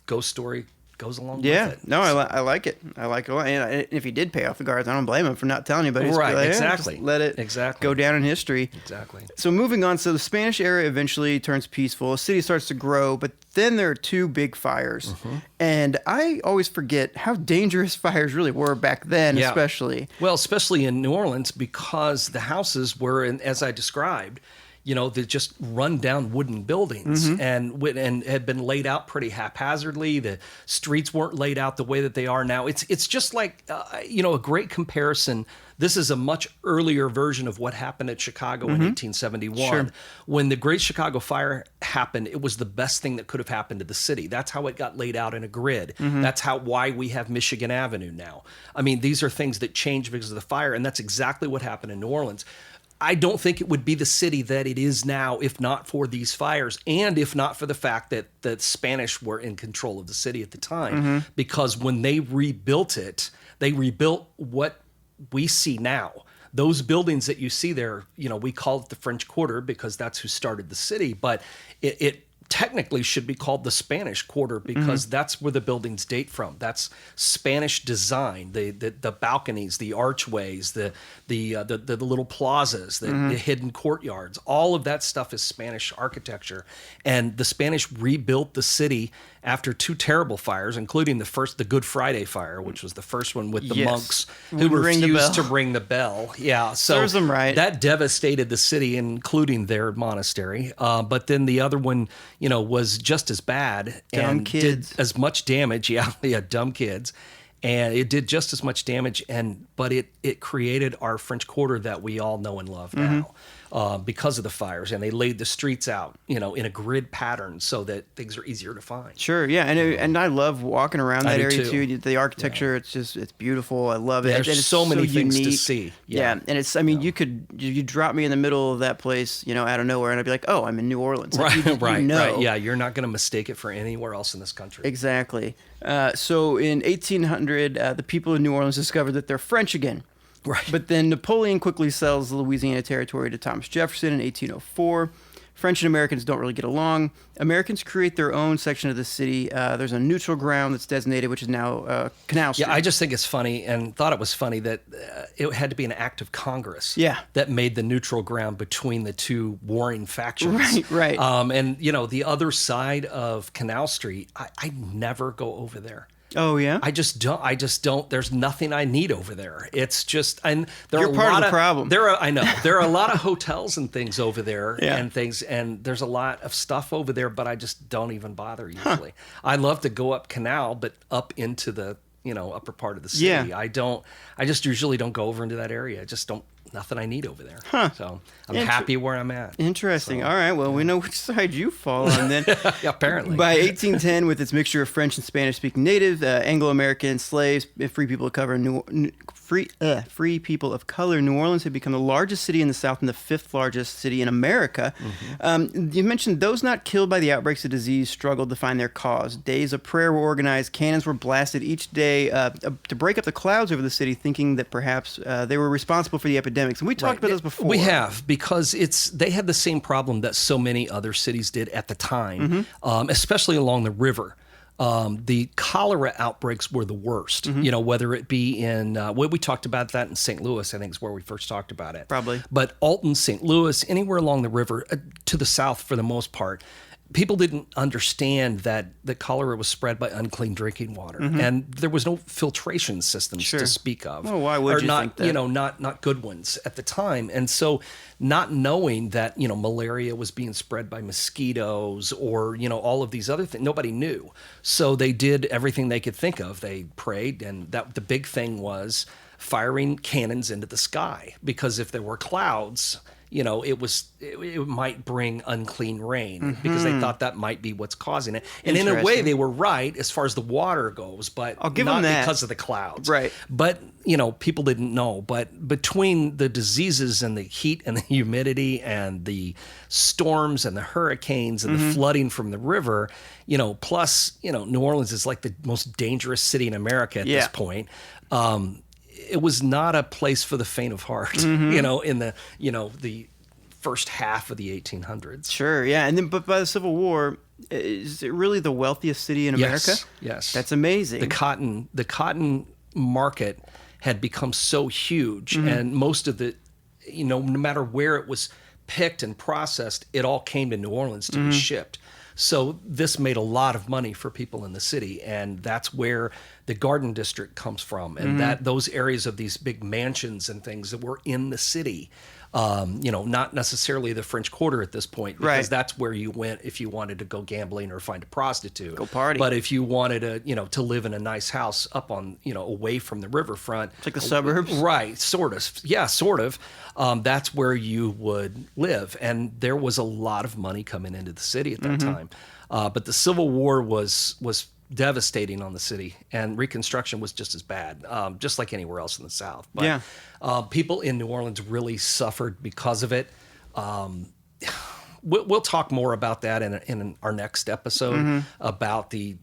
ghost story goes along with it. No, I like it. I like it a lot. And if he did pay off the guards, I don't blame him for not telling anybody. Right, like, exactly. Just let it go down in history. Exactly. So moving on, so the Spanish era eventually turns peaceful. The city starts to grow, but then there are two big fires. And I always forget how dangerous fires really were back then, especially. Well, especially in New Orleans, because the houses were, as I described, they're just run down wooden buildings and had been laid out pretty haphazardly. The streets weren't laid out the way that they are now. It's just like, a great comparison. This is a much earlier version of what happened at Chicago in 1871. Sure. When the Great Chicago Fire happened, it was the best thing that could have happened to the city. That's how it got laid out in a grid. That's why we have Michigan Avenue now. I mean, these are things that changed because of the fire, and that's exactly what happened in New Orleans. I don't think it would be the city that it is now if not for these fires, and if not for the fact that the Spanish were in control of the city at the time. Because when they rebuilt it, they rebuilt what we see now. Those buildings that you see there, we call it the French Quarter because that's who started the city, but it technically should be called the Spanish Quarter because that's where the buildings date from. That's Spanish design, the balconies, the archways, the little plazas, the hidden courtyards. All of that stuff is Spanish architecture. And the Spanish rebuilt the city after two terrible fires, including the Good Friday fire, which was the first one with the monks who refused to ring the bell. Yeah, so serves them right. That devastated the city, including their monastery. But then the other one, was just as bad and did as much damage. Yeah, dumb kids. And it did just as much damage, but it created our French Quarter that we all know and love now because of the fires. And they laid the streets out, in a grid pattern so that things are easier to find. Sure, yeah, and I love walking around that area too. The architecture, it's beautiful. I love it. There's so many things to see. Yeah, and it's you drop me in the middle of that place, out of nowhere, and I'd be like, oh, I'm in New Orleans. Right, right. Yeah, you're not going to mistake it for anywhere else in this country. Exactly. So in 1800, the people of New Orleans discovered that they're French again. Right. But then Napoleon quickly sells the Louisiana Territory to Thomas Jefferson in 1804. French and Americans don't really get along. Americans create their own section of the city. There's a neutral ground that's designated, which is now Canal Street. Yeah, I just think it's funny and thought it was funny that it had to be an act of Congress that made the neutral ground between the two warring factions. Right. And, the other side of Canal Street, I never go over there. Oh yeah, I just don't. There's nothing I need over there. It's just, and you're part of the problem. I know there are a lot of hotels and things over there, and things, and there's a lot of stuff over there. But I just don't even bother usually. I love to go up Canal, but up into the upper part of the city. Yeah. I just usually don't go over into that area. I just don't. Nothing I need over there. So I'm happy where I'm at. Interesting. So, all right. Well, we know which side you fall on then. Apparently. By 1810, with its mixture of French and Spanish-speaking natives, Anglo-American slaves, free people of color, free people of color, New Orleans had become the largest city in the South and the fifth largest city in America. You mentioned those not killed by the outbreaks of disease struggled to find their cause. Days of prayer were organized. Cannons were blasted each day to break up the clouds over the city, thinking that perhaps they were responsible for the epidemics. And we talked about this before. We have, because they had the same problem that so many other cities did at the time, especially along the river. The cholera outbreaks were the worst, whether it be in, we talked about that in St. Louis, I think is where we first talked about it. Probably. But Alton, St. Louis, anywhere along the river, to the south for the most part, people didn't understand that the cholera was spread by unclean drinking water, and there was no filtration systems to speak of. Well, why would you think that? Not good ones at the time. And so, not knowing that malaria was being spread by mosquitoes or all of these other things, nobody knew. So they did everything they could think of. They prayed, and that the big thing was firing cannons into the sky, because if there were clouds, it might bring unclean rain because they thought that might be what's causing it. And in a way, Interesting. they were right as far as the water goes, but I'll give not them that. because of the clouds. Right. But, people didn't know. But between the diseases and the heat and the humidity and the storms and the hurricanes and the flooding from the river, plus, New Orleans is like the most dangerous city in America at this point. It was not a place for the faint of heart, in the first half of the 1800s. Sure, yeah. And then, but by the Civil War, is it really the wealthiest city in America? Yes. That's amazing. The cotton market had become so huge, and most of the, no matter where it was picked and processed, it all came to New Orleans to be shipped. So this made a lot of money for people in the city, and that's where the Garden District comes from, and that those areas of these big mansions and things that were in the city. Not necessarily the French Quarter at this point, because that's where you went if you wanted to go gambling or find a prostitute. Go party. But if you wanted to live in a nice house up on, away from the riverfront. It's like the suburbs? Right, sort of. Yeah, sort of. That's where you would live. And there was a lot of money coming into the city at that time. But the Civil War was devastating on the city, and Reconstruction was just as bad, just like anywhere else in the South. But people in New Orleans really suffered because of it. We'll talk more about that in our next episode about the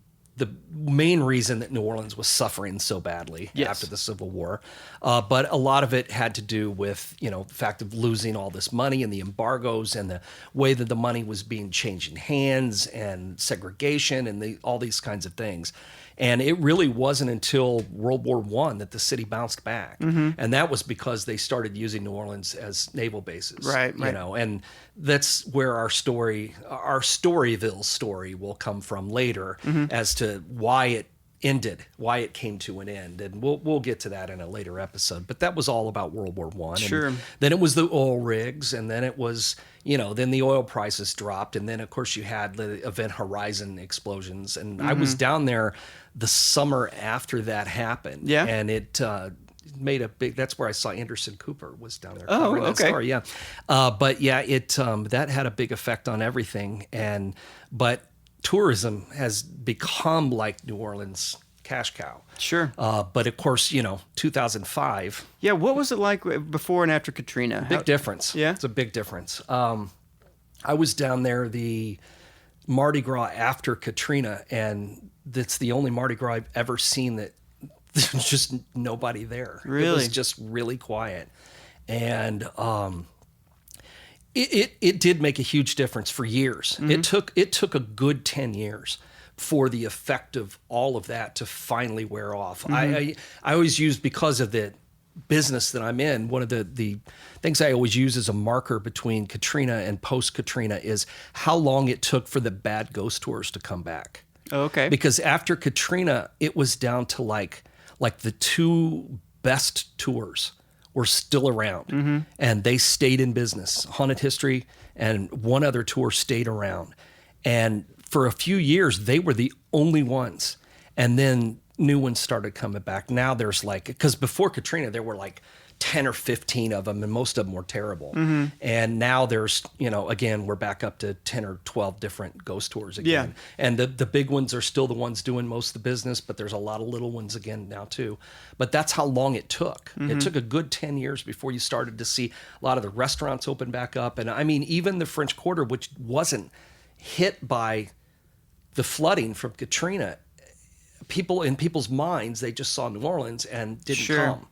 main reason that New Orleans was suffering so badly after the Civil War. But a lot of it had to do with, the fact of losing all this money and the embargoes and the way that the money was being changing hands and segregation and all these kinds of things. And it really wasn't until World War I that the city bounced back. And that was because they started using New Orleans as naval bases. Right. And that's where our Storyville story will come from later as to why it ended, why it came to an end. And we'll get to that in a later episode. But that was all about World War I. Sure. And then it was the oil rigs, and then it was, then the oil prices dropped. And then, of course, you had the Event Horizon explosions. And I was down there the summer after that happened. Yeah. And it made a big, that's where I saw Anderson Cooper was down there. Oh, okay. That story, yeah. But yeah, that had a big effect on everything. But tourism has become like New Orleans' cash cow. Sure. But of course, 2005. Yeah, what was it like before and after Katrina? Big difference. Yeah? It's a big difference. I was down there the Mardi Gras after Katrina, and that's the only Mardi Gras I've ever seen that there's just nobody there. Really? It was just really quiet. And it did make a huge difference for years. It took a good 10 years for the effect of all of that to finally wear off. I always use, because of the business that I'm in, one of the things I always use as a marker between Katrina and post-Katrina is how long it took for the bad ghost tours to come back. Oh, okay. Because after Katrina, it was down to like the two best tours were still around, and they stayed in business. Haunted History and one other tour stayed around. And for a few years, they were the only ones. And then new ones started coming back. Now there's because before Katrina, there were 10 or 15 of them, and most of them were terrible. And now there's, again, we're back up to 10 or 12 different ghost tours again. Yeah. And the big ones are still the ones doing most of the business, but there's a lot of little ones again now too. But that's how long it took. It took a good 10 years before you started to see a lot of the restaurants open back up. And I mean, even the French Quarter, which wasn't hit by the flooding from Katrina, in people's minds, they just saw New Orleans and didn't come.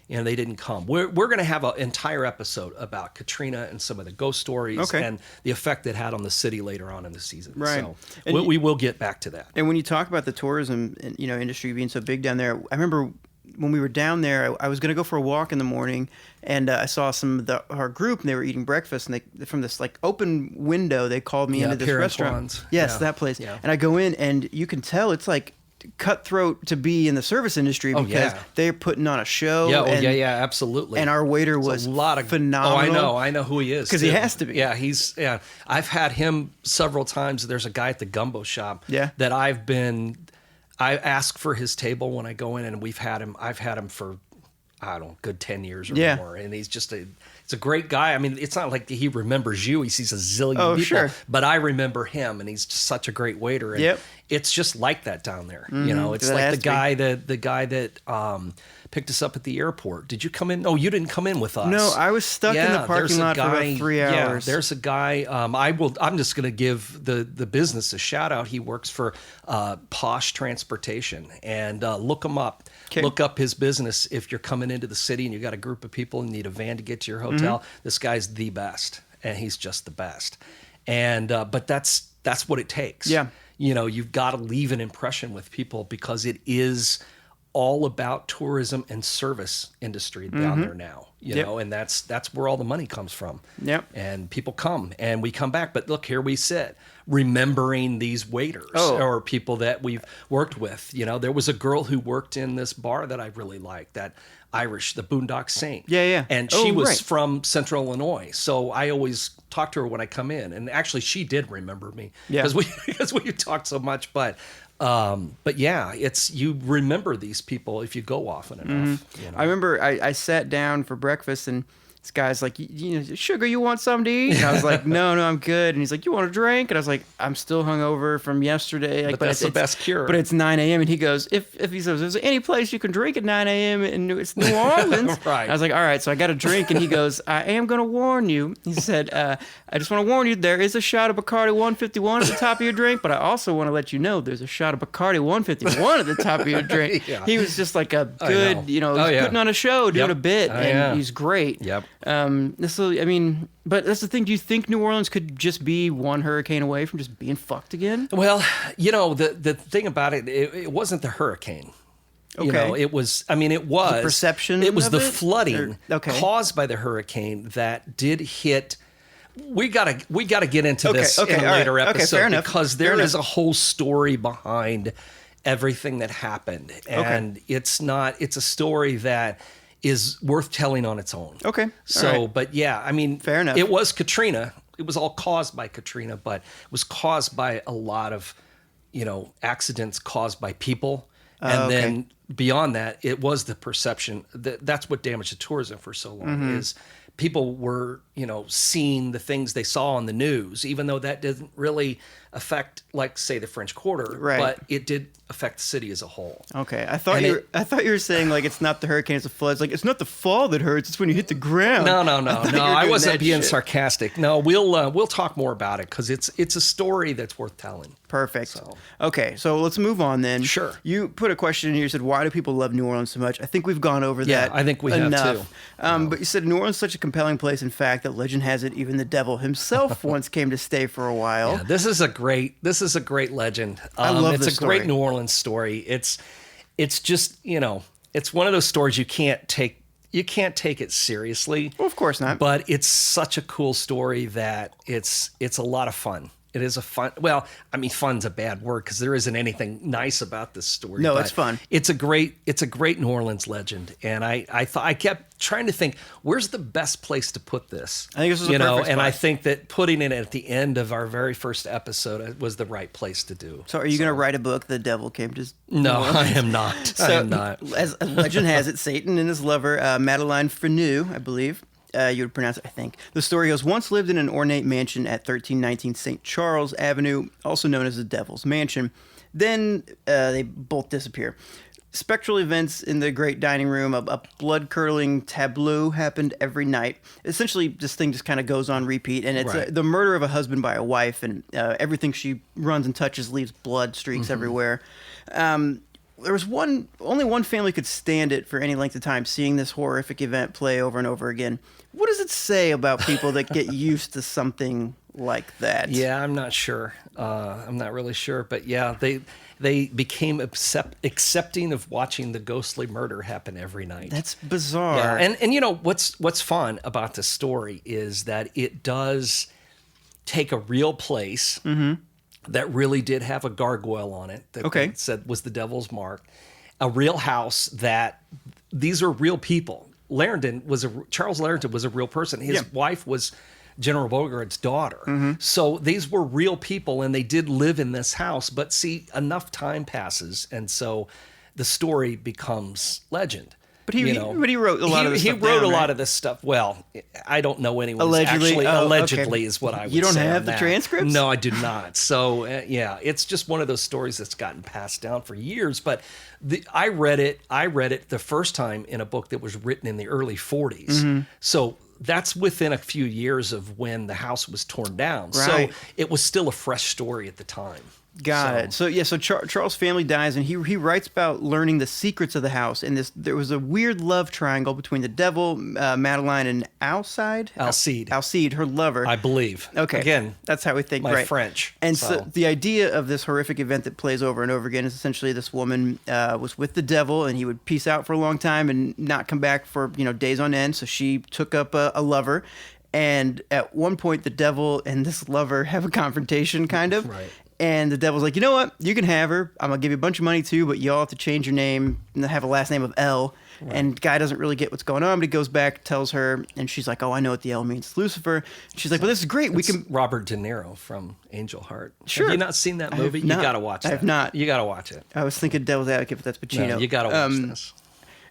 They didn't come. We're going to have an entire episode about Katrina and some of the ghost stories and the effect it had on the city later on in the season. Right. So we will get back to that. And when you talk about the tourism industry being so big down there, I remember when we were down there, I was going to go for a walk in the morning, and I saw some of our group, and they were eating breakfast, and they, from this open window, they called me into this restaurant. Antoine's. Yes, that place. Yeah. And I go in, and you can tell it's cutthroat to be in the service industry because they're putting on a show. Yeah, absolutely. And our waiter was phenomenal. Oh, I know who he is. Because he has to be. Yeah, I've had him several times. There's a guy at the gumbo shop that I ask for his table when I go in, and I've had him for, I don't know, good 10 years or more. And he's just It's a great guy. I mean, it's not like he remembers you. He sees a zillion people. Sure. But I remember him, and he's just such a great waiter. And it's just like that down there. You know, it's like the guy that picked us up at the airport. Did you come in? Oh, you didn't come in with us. No, I was stuck in the parking lot for about 3 hours. Yeah, there's a guy. I'm just going to give the business a shout out. He works for Posh Transportation, and look him up. Okay. Look up his business if you're coming into the city and you got a group of people and need a van to get to your hotel. This guy's the best, and he's just the best. And but that's what it takes. Yeah, you know, you've got to leave an impression with people because it is all about tourism and service industry down there now, you know, and that's where all the money comes from. Yep. And people come and we come back, but look, here we sit remembering these waiters or people that we've worked with. You know, there was a girl who worked in this bar that I really liked, that Irish, the Boondock Saint. Yeah. And she was from Central Illinois. So I always talk to her when I come in, and actually she did remember me because we talked so much, but yeah, you remember these people if you go often enough. You know? I remember I sat down for breakfast and this guy's like, Sugar, you want something to eat? And I was like, no, I'm good. And he's like, you want a drink? And I was like, I'm still hungover from yesterday. Like, but that's the best cure. But it's 9 a.m. And he goes, if he says, there's any place you can drink at 9 a.m. and it's New Orleans. Right. And I was like, all right. So I got a drink. And he goes, I am going to warn you. He said, I just want to warn you, there is a shot of Bacardi 151 at the top of your drink, but I also want to let you know there's a shot of Bacardi 151 at the top of your drink. He was just like a good, putting on a show, doing a bit, and he's great. Yep. But that's the thing. Do you think New Orleans could just be one hurricane away from just being fucked again? Well, the thing about it wasn't the hurricane. Okay. You know, it was the perception. It was the flooding caused by the hurricane that did hit. We gotta get into this in a later episode because there is a whole story behind everything that happened, and it's a story that is worth telling on its own. Okay. So, but yeah, I mean, fair enough. It was Katrina. It was all caused by Katrina, but it was caused by a lot of, accidents caused by people. And then beyond that, it was the perception that's what damaged the tourism for so long is people were, seeing the things they saw on the news, even though that didn't really affect, like, say, the French Quarter, but it did affect the city as a whole. Okay, I thought you were saying, like, it's not the hurricane, it's the floods. Like, it's not the fall that hurts; it's when you hit the ground. No. I wasn't being sarcastic. No, we'll talk more about it because it's a story that's worth telling. Perfect. Okay, so let's move on then. Sure. You put a question in here. You said, "Why do people love New Orleans so much?" I think we've gone over that. I think we enough. have too. But you said New Orleans is such a compelling place. In fact, that legend has it even the devil himself once came to stay for a while. Yeah, this is a great legend. I love it's this a story. Great New Orleans story. It's just, it's one of those stories you can't take it seriously. Well, of course not. But it's such a cool story that it's a lot of fun. It is fun's a bad word because there isn't anything nice about this story. No, it's fun. It's a great New Orleans legend, and I kept trying to think, where's the best place to put this? I think this is a perfect spot. I think that putting it at the end of our very first episode was the right place to do. So, are you going to write a book? The devil came to. No, I am not. I am not. As legend has it, Satan and his lover Madeline Freneau, I believe. You would pronounce it, I think. The story goes, once lived in an ornate mansion at 1319 St. Charles Avenue, also known as the Devil's Mansion. Then they both disappear. Spectral events in the great dining room, a blood-curdling tableau happened every night. Essentially, this thing just kind of goes on repeat, and it's the murder of a husband by a wife, and everything she runs and touches leaves blood streaks everywhere. There was only one family could stand it for any length of time, seeing this horrific event play over and over again. What does it say about people that get used to something like that? Yeah, I'm not sure. I'm not really sure, but yeah, they became accepting of watching the ghostly murder happen every night. That's bizarre. Yeah, and what's fun about this story is that it does take a real place. That really did have a gargoyle on it that said was the devil's mark. A real house that these are real people. Charles Larrington was a real person. His wife was General Bogart's daughter. So these were real people and they did live in this house. But see, enough time passes and so the story becomes legend. But he you wrote a lot of this stuff He wrote down, a lot right? of this stuff. Well, I don't know anyone Allegedly. allegedly Okay. is what I would say. You don't on have the that. transcripts? No, I do not. So yeah, it's just one of those stories that's gotten passed down for years. But I read it the first time in a book that was written in the early 40s. Mm-hmm. So that's within a few years of when the house was torn down. Right. So it was still a fresh story at the time. Got it. So yeah, so Charles' family dies, and he writes about learning the secrets of the house. And there was a weird love triangle between the devil, Madeline and Alcide, her lover, I believe. Okay, Again, that's how we think. my right. French. And so the idea of this horrific event that plays over and over again is essentially this woman was with the devil, and he would peace out for a long time and not come back for days on end. So she took up a lover. And at one point, the devil and this lover have a confrontation, kind of. Right. And the devil's like, you know what? You can have her. I'm going to give you a bunch of money, too, but you all have to change your name and have a last name of L. Right. And guy doesn't really get what's going on, but he goes back, tells her, and she's like, oh, I know what the L means. It's Lucifer. She's like, well, this is great. We can... Robert De Niro from Angel Heart. Sure. Have you not seen that movie? You got to watch that. I have not. You got to watch it. I was thinking Devil's Advocate, but that's Pacino. No, you got to watch this.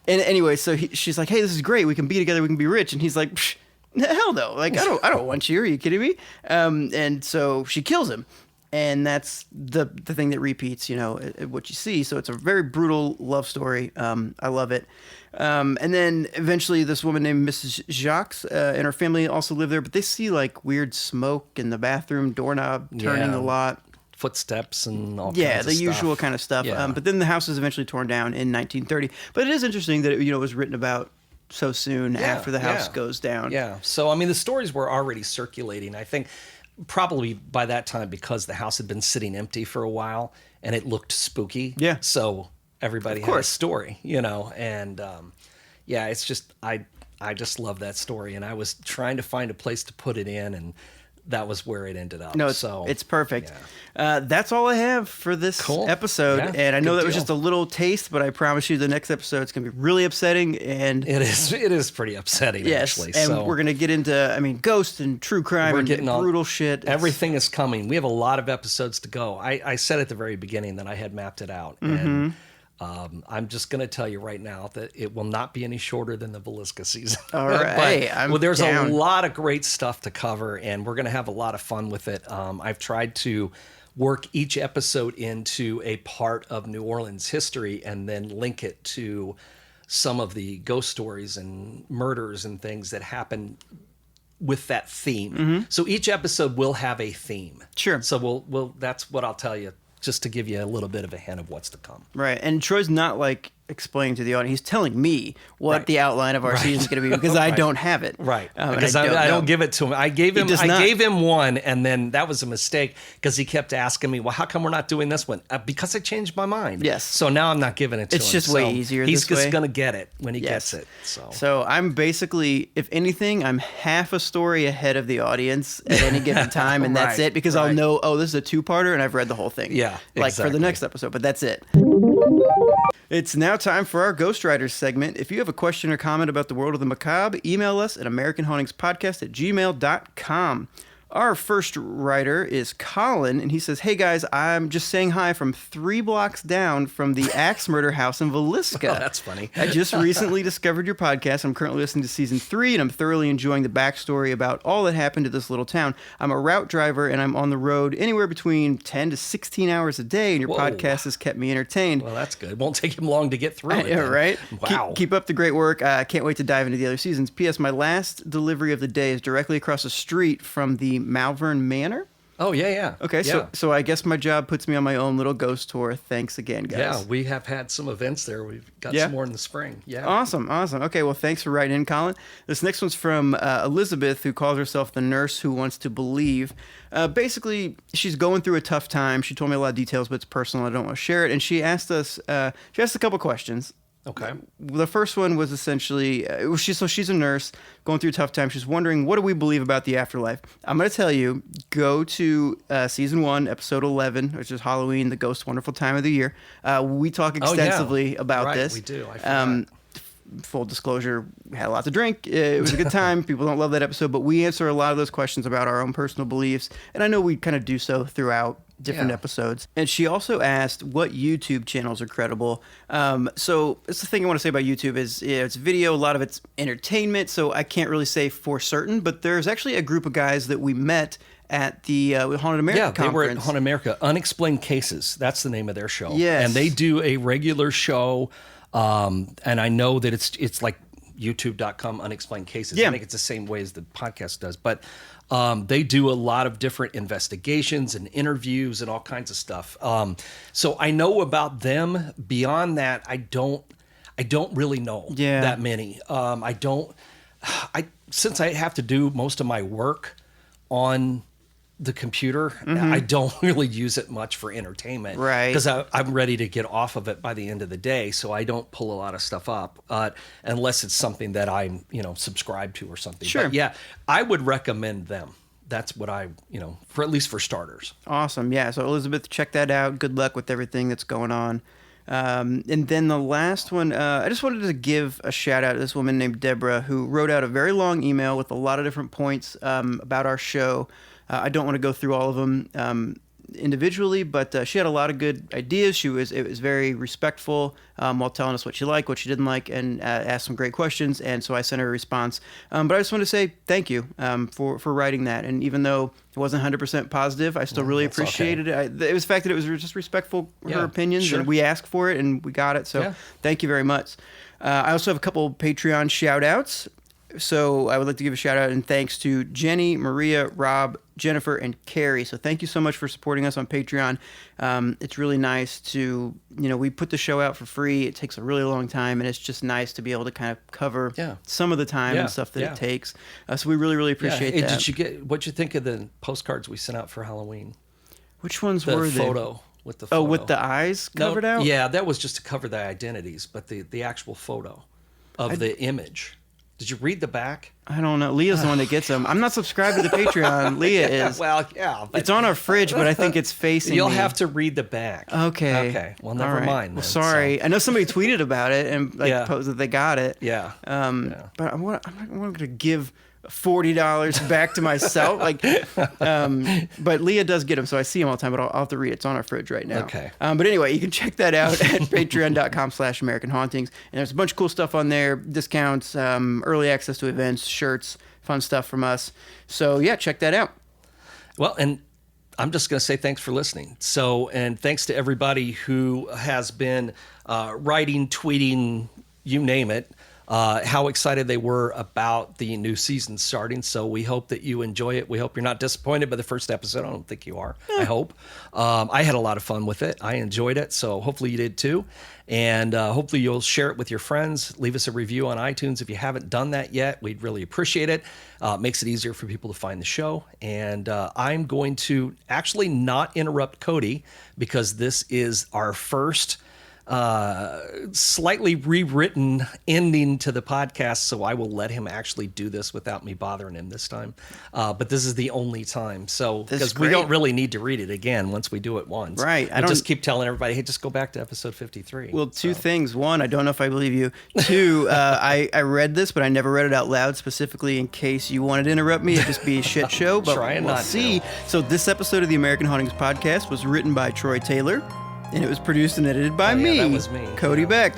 And anyway, so she's like, hey, this is great. We can be together. We can be rich. And he's like, psh, hell no. Like, I don't want you. Are you kidding me? And so she kills him. And that's the thing that repeats, what you see. So it's a very brutal love story. I love it. And then eventually this woman named Mrs. Jacques and her family also live there, but they see like weird smoke in the bathroom, doorknob turning a lot. Footsteps and all kinds Yeah, of the stuff. usual kind of stuff. Yeah. But then the house is eventually torn down in 1930. But it is interesting that it was written about so soon after the house goes down. Yeah. So, I mean, the stories were already circulating. I think probably by that time because the house had been sitting empty for a while and it looked spooky. Yeah. So everybody had a story, and it's just, I just love that story. And I was trying to find a place to put it in, and that was where it ended up. No, it's perfect. Yeah. That's all I have for this episode. Yeah, and I know that was just a little taste, but I promise you the next episode is going to be really upsetting. And it is pretty upsetting, actually. And we're going to get into, ghosts and true crime and brutal shit. Everything is coming. We have a lot of episodes to go. I said at the very beginning that I had mapped it out. And I'm just going to tell you right now that it will not be any shorter than the Villisca season. All right. There's a lot of great stuff to cover, and we're going to have a lot of fun with it. I've tried to work each episode into a part of New Orleans history and then link it to some of the ghost stories and murders and things that happen with that theme. So each episode will have a theme. Sure. So we'll that's what I'll tell you, just to give you a little bit of a hint of what's to come. Right. And Troy's not like explaining to the audience. He's telling me what the outline of our season is going to be because I don't have it. Right. Because I don't give it to him. I gave him one, and then that was a mistake because he kept asking me, well, how come we're not doing this one? Because I changed my mind. Yes. So now I'm not giving it to him. It's just way easier He's this way. just going to get it when he gets it. So I'm basically, if anything, I'm half a story ahead of the audience at any given time, and that's it, because I'll know, this is a two-parter, and I've read the whole thing. Yeah, Like for the next episode, but that's it. It's now time for our Ghostwriters segment. If you have a question or comment about the world of the macabre, email us at AmericanHauntingsPodcast@gmail.com. Our first writer is Colin, and he says, hey guys, I'm just saying hi from 3 blocks down from the Axe Murder House in Villisca. Oh, that's funny. I just recently discovered your podcast. I'm currently listening to season 3, and I'm thoroughly enjoying the backstory about all that happened to this little town. I'm a route driver, and I'm on the road anywhere between 10 to 16 hours a day, and your podcast has kept me entertained. Well, that's good. It won't take him long to get through it. Yeah, right? Wow. Keep up the great work. I can't wait to dive into the other seasons. P.S. My last delivery of the day is directly across the street from the Malvern Manor. Oh, yeah. Okay, so I guess my job puts me on my own little ghost tour. Thanks again, guys. Yeah, we have had some events there. We've got some more in the spring. Yeah. Awesome. Okay, well, thanks for writing in, Colin. This next one's from Elizabeth, who calls herself the nurse who wants to believe. Basically, she's going through a tough time. She told me a lot of details, but it's personal. I don't want to share it. And she asked us, a couple questions. Okay. The first one was essentially, she's a nurse going through a tough time. She's wondering, what do we believe about the afterlife? I'm going to tell you, go to season 1, episode 11, which is Halloween, the Ghost Wonderful Time of the Year. We talk extensively about this. We do. I forgot. Full disclosure, we had a lot to drink. It was a good time. People don't love that episode, but we answer a lot of those questions about our own personal beliefs. And I know we kind of do so throughout different episodes. And she also asked what YouTube channels are credible. So it's the thing I want to say about YouTube is it's video, a lot of it's entertainment, so I can't really say for certain, but there's actually a group of guys that we met at the Haunted America conference. Yeah, they were at Haunted America. Unexplained Cases, that's the name of their show. Yes. And they do a regular show, and I know that it's like youtube.com unexplained cases. Yeah. I think it's the same way as the podcast does, but they do a lot of different investigations and interviews and all kinds of stuff. So I know about them. Beyond that, I don't really know that many. Since I have to do most of my work on the computer, I don't really use it much for entertainment, right? Because I'm ready to get off of it by the end of the day, so I don't pull a lot of stuff up unless it's something that I'm subscribed to or something. Sure. But yeah, I would recommend them. That's what I for at least for starters. Awesome. Yeah. So Elizabeth, check that out. Good luck with everything that's going on. And then the last one, I just wanted to give a shout out to this woman named Deborah who wrote out a very long email with a lot of different points about our show. I don't want to go through all of them individually, but she had a lot of good ideas. It was very respectful while telling us what she liked, what she didn't like, and asked some great questions. And so I sent her a response. But I just want to say thank you for writing that. And even though it wasn't 100% positive, I still really appreciated it. It was the fact that it was just respectful of her opinions, and we asked for it and we got it. So thank you very much. I also have a couple Patreon shout outs. So I would like to give a shout out and thanks to Jenny, Maria, Rob, Jennifer, and Carrie. So thank you so much for supporting us on Patreon. It's really nice to, we put the show out for free. It takes a really long time, and it's just nice to be able to kind of cover some of the time and stuff that it takes. So we really, really appreciate that. What'd you think of the postcards we sent out for Halloween? Which ones were they? The photo. With the photo. Oh, with the eyes covered out? Yeah, that was just to cover the identities, but the actual photo of the image. Did you read the back? I don't know. Leah's the one that gets them. I'm not subscribed to the Patreon. Leah is. Well, yeah. It's on our fridge, but I think it's facing You'll me. have to read the back. Okay. Well, never mind. Well, sorry. So. I know somebody tweeted about it and posed that they got it. Yeah. But I'm not going to give $40 back to myself. But Leah does get them, so I see them all the time, but I'll have to read it. It's on our fridge right now. Okay. But anyway, you can check that out at patreon.com/American Hauntings. And there's a bunch of cool stuff on there, discounts, early access to events, shirts, fun stuff from us. So yeah, check that out. Well, and I'm just going to say thanks for listening. So, and thanks to everybody who has been writing, tweeting, you name it, how excited they were about the new season starting. So we hope that you enjoy it. We hope you're not disappointed by the first episode. I don't think you are. I hope. I had a lot of fun with it. I enjoyed it. So hopefully you did too. And hopefully you'll share it with your friends. Leave us a review on iTunes if you haven't done that yet. We'd really appreciate it. It makes it easier for people to find the show. And I'm going to actually not interrupt Cody because this is our first slightly rewritten ending to the podcast, so I will let him actually do this without me bothering him this time. But this is the only time, so because we don't really need to read it again once we do it once. Right. I just keep telling everybody, hey, just go back to episode 53. Well, two things. One, I don't know if I believe you. Two, I read this, but I never read it out loud specifically in case you wanted to interrupt me. It'd just be a shit show. But we'll see. So this episode of the American Hauntings podcast was written by Troy Taylor. And it was produced and edited by me, that was me, Cody Beck.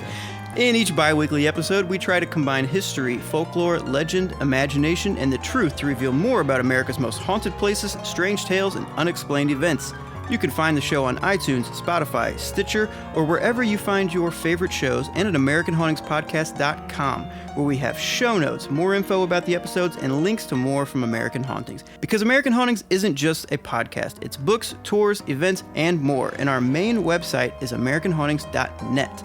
In each bi-weekly episode, we try to combine history, folklore, legend, imagination, and the truth to reveal more about America's most haunted places, strange tales, and unexplained events. You can find the show on iTunes, Spotify, Stitcher, or wherever you find your favorite shows, and at AmericanHauntingsPodcast.com, where we have show notes, more info about the episodes, and links to more from American Hauntings. Because American Hauntings isn't just a podcast, it's books, tours, events, and more, and our main website is AmericanHauntings.net.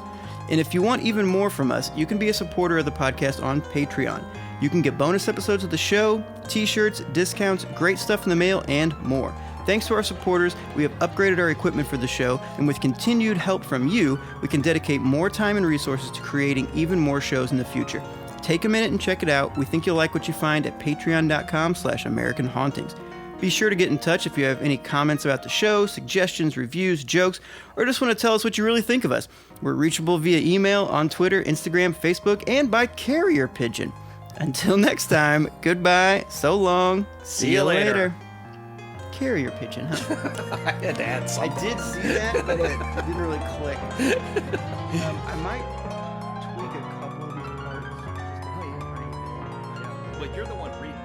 And if you want even more from us, you can be a supporter of the podcast on Patreon. You can get bonus episodes of the show, t-shirts, discounts, great stuff in the mail, and more. Thanks to our supporters, we have upgraded our equipment for the show, and with continued help from you, we can dedicate more time and resources to creating even more shows in the future. Take a minute and check it out. We think you'll like what you find at patreon.com/American Hauntings. Be sure to get in touch if you have any comments about the show, suggestions, reviews, jokes, or just want to tell us what you really think of us. We're reachable via email, on Twitter, Instagram, Facebook, and by carrier pigeon. Until next time, goodbye, so long, see you later. carrier pigeon, huh? I had to add I something. did see that, but it didn't really click. I might tweak a couple of these parts. But you're the one reading.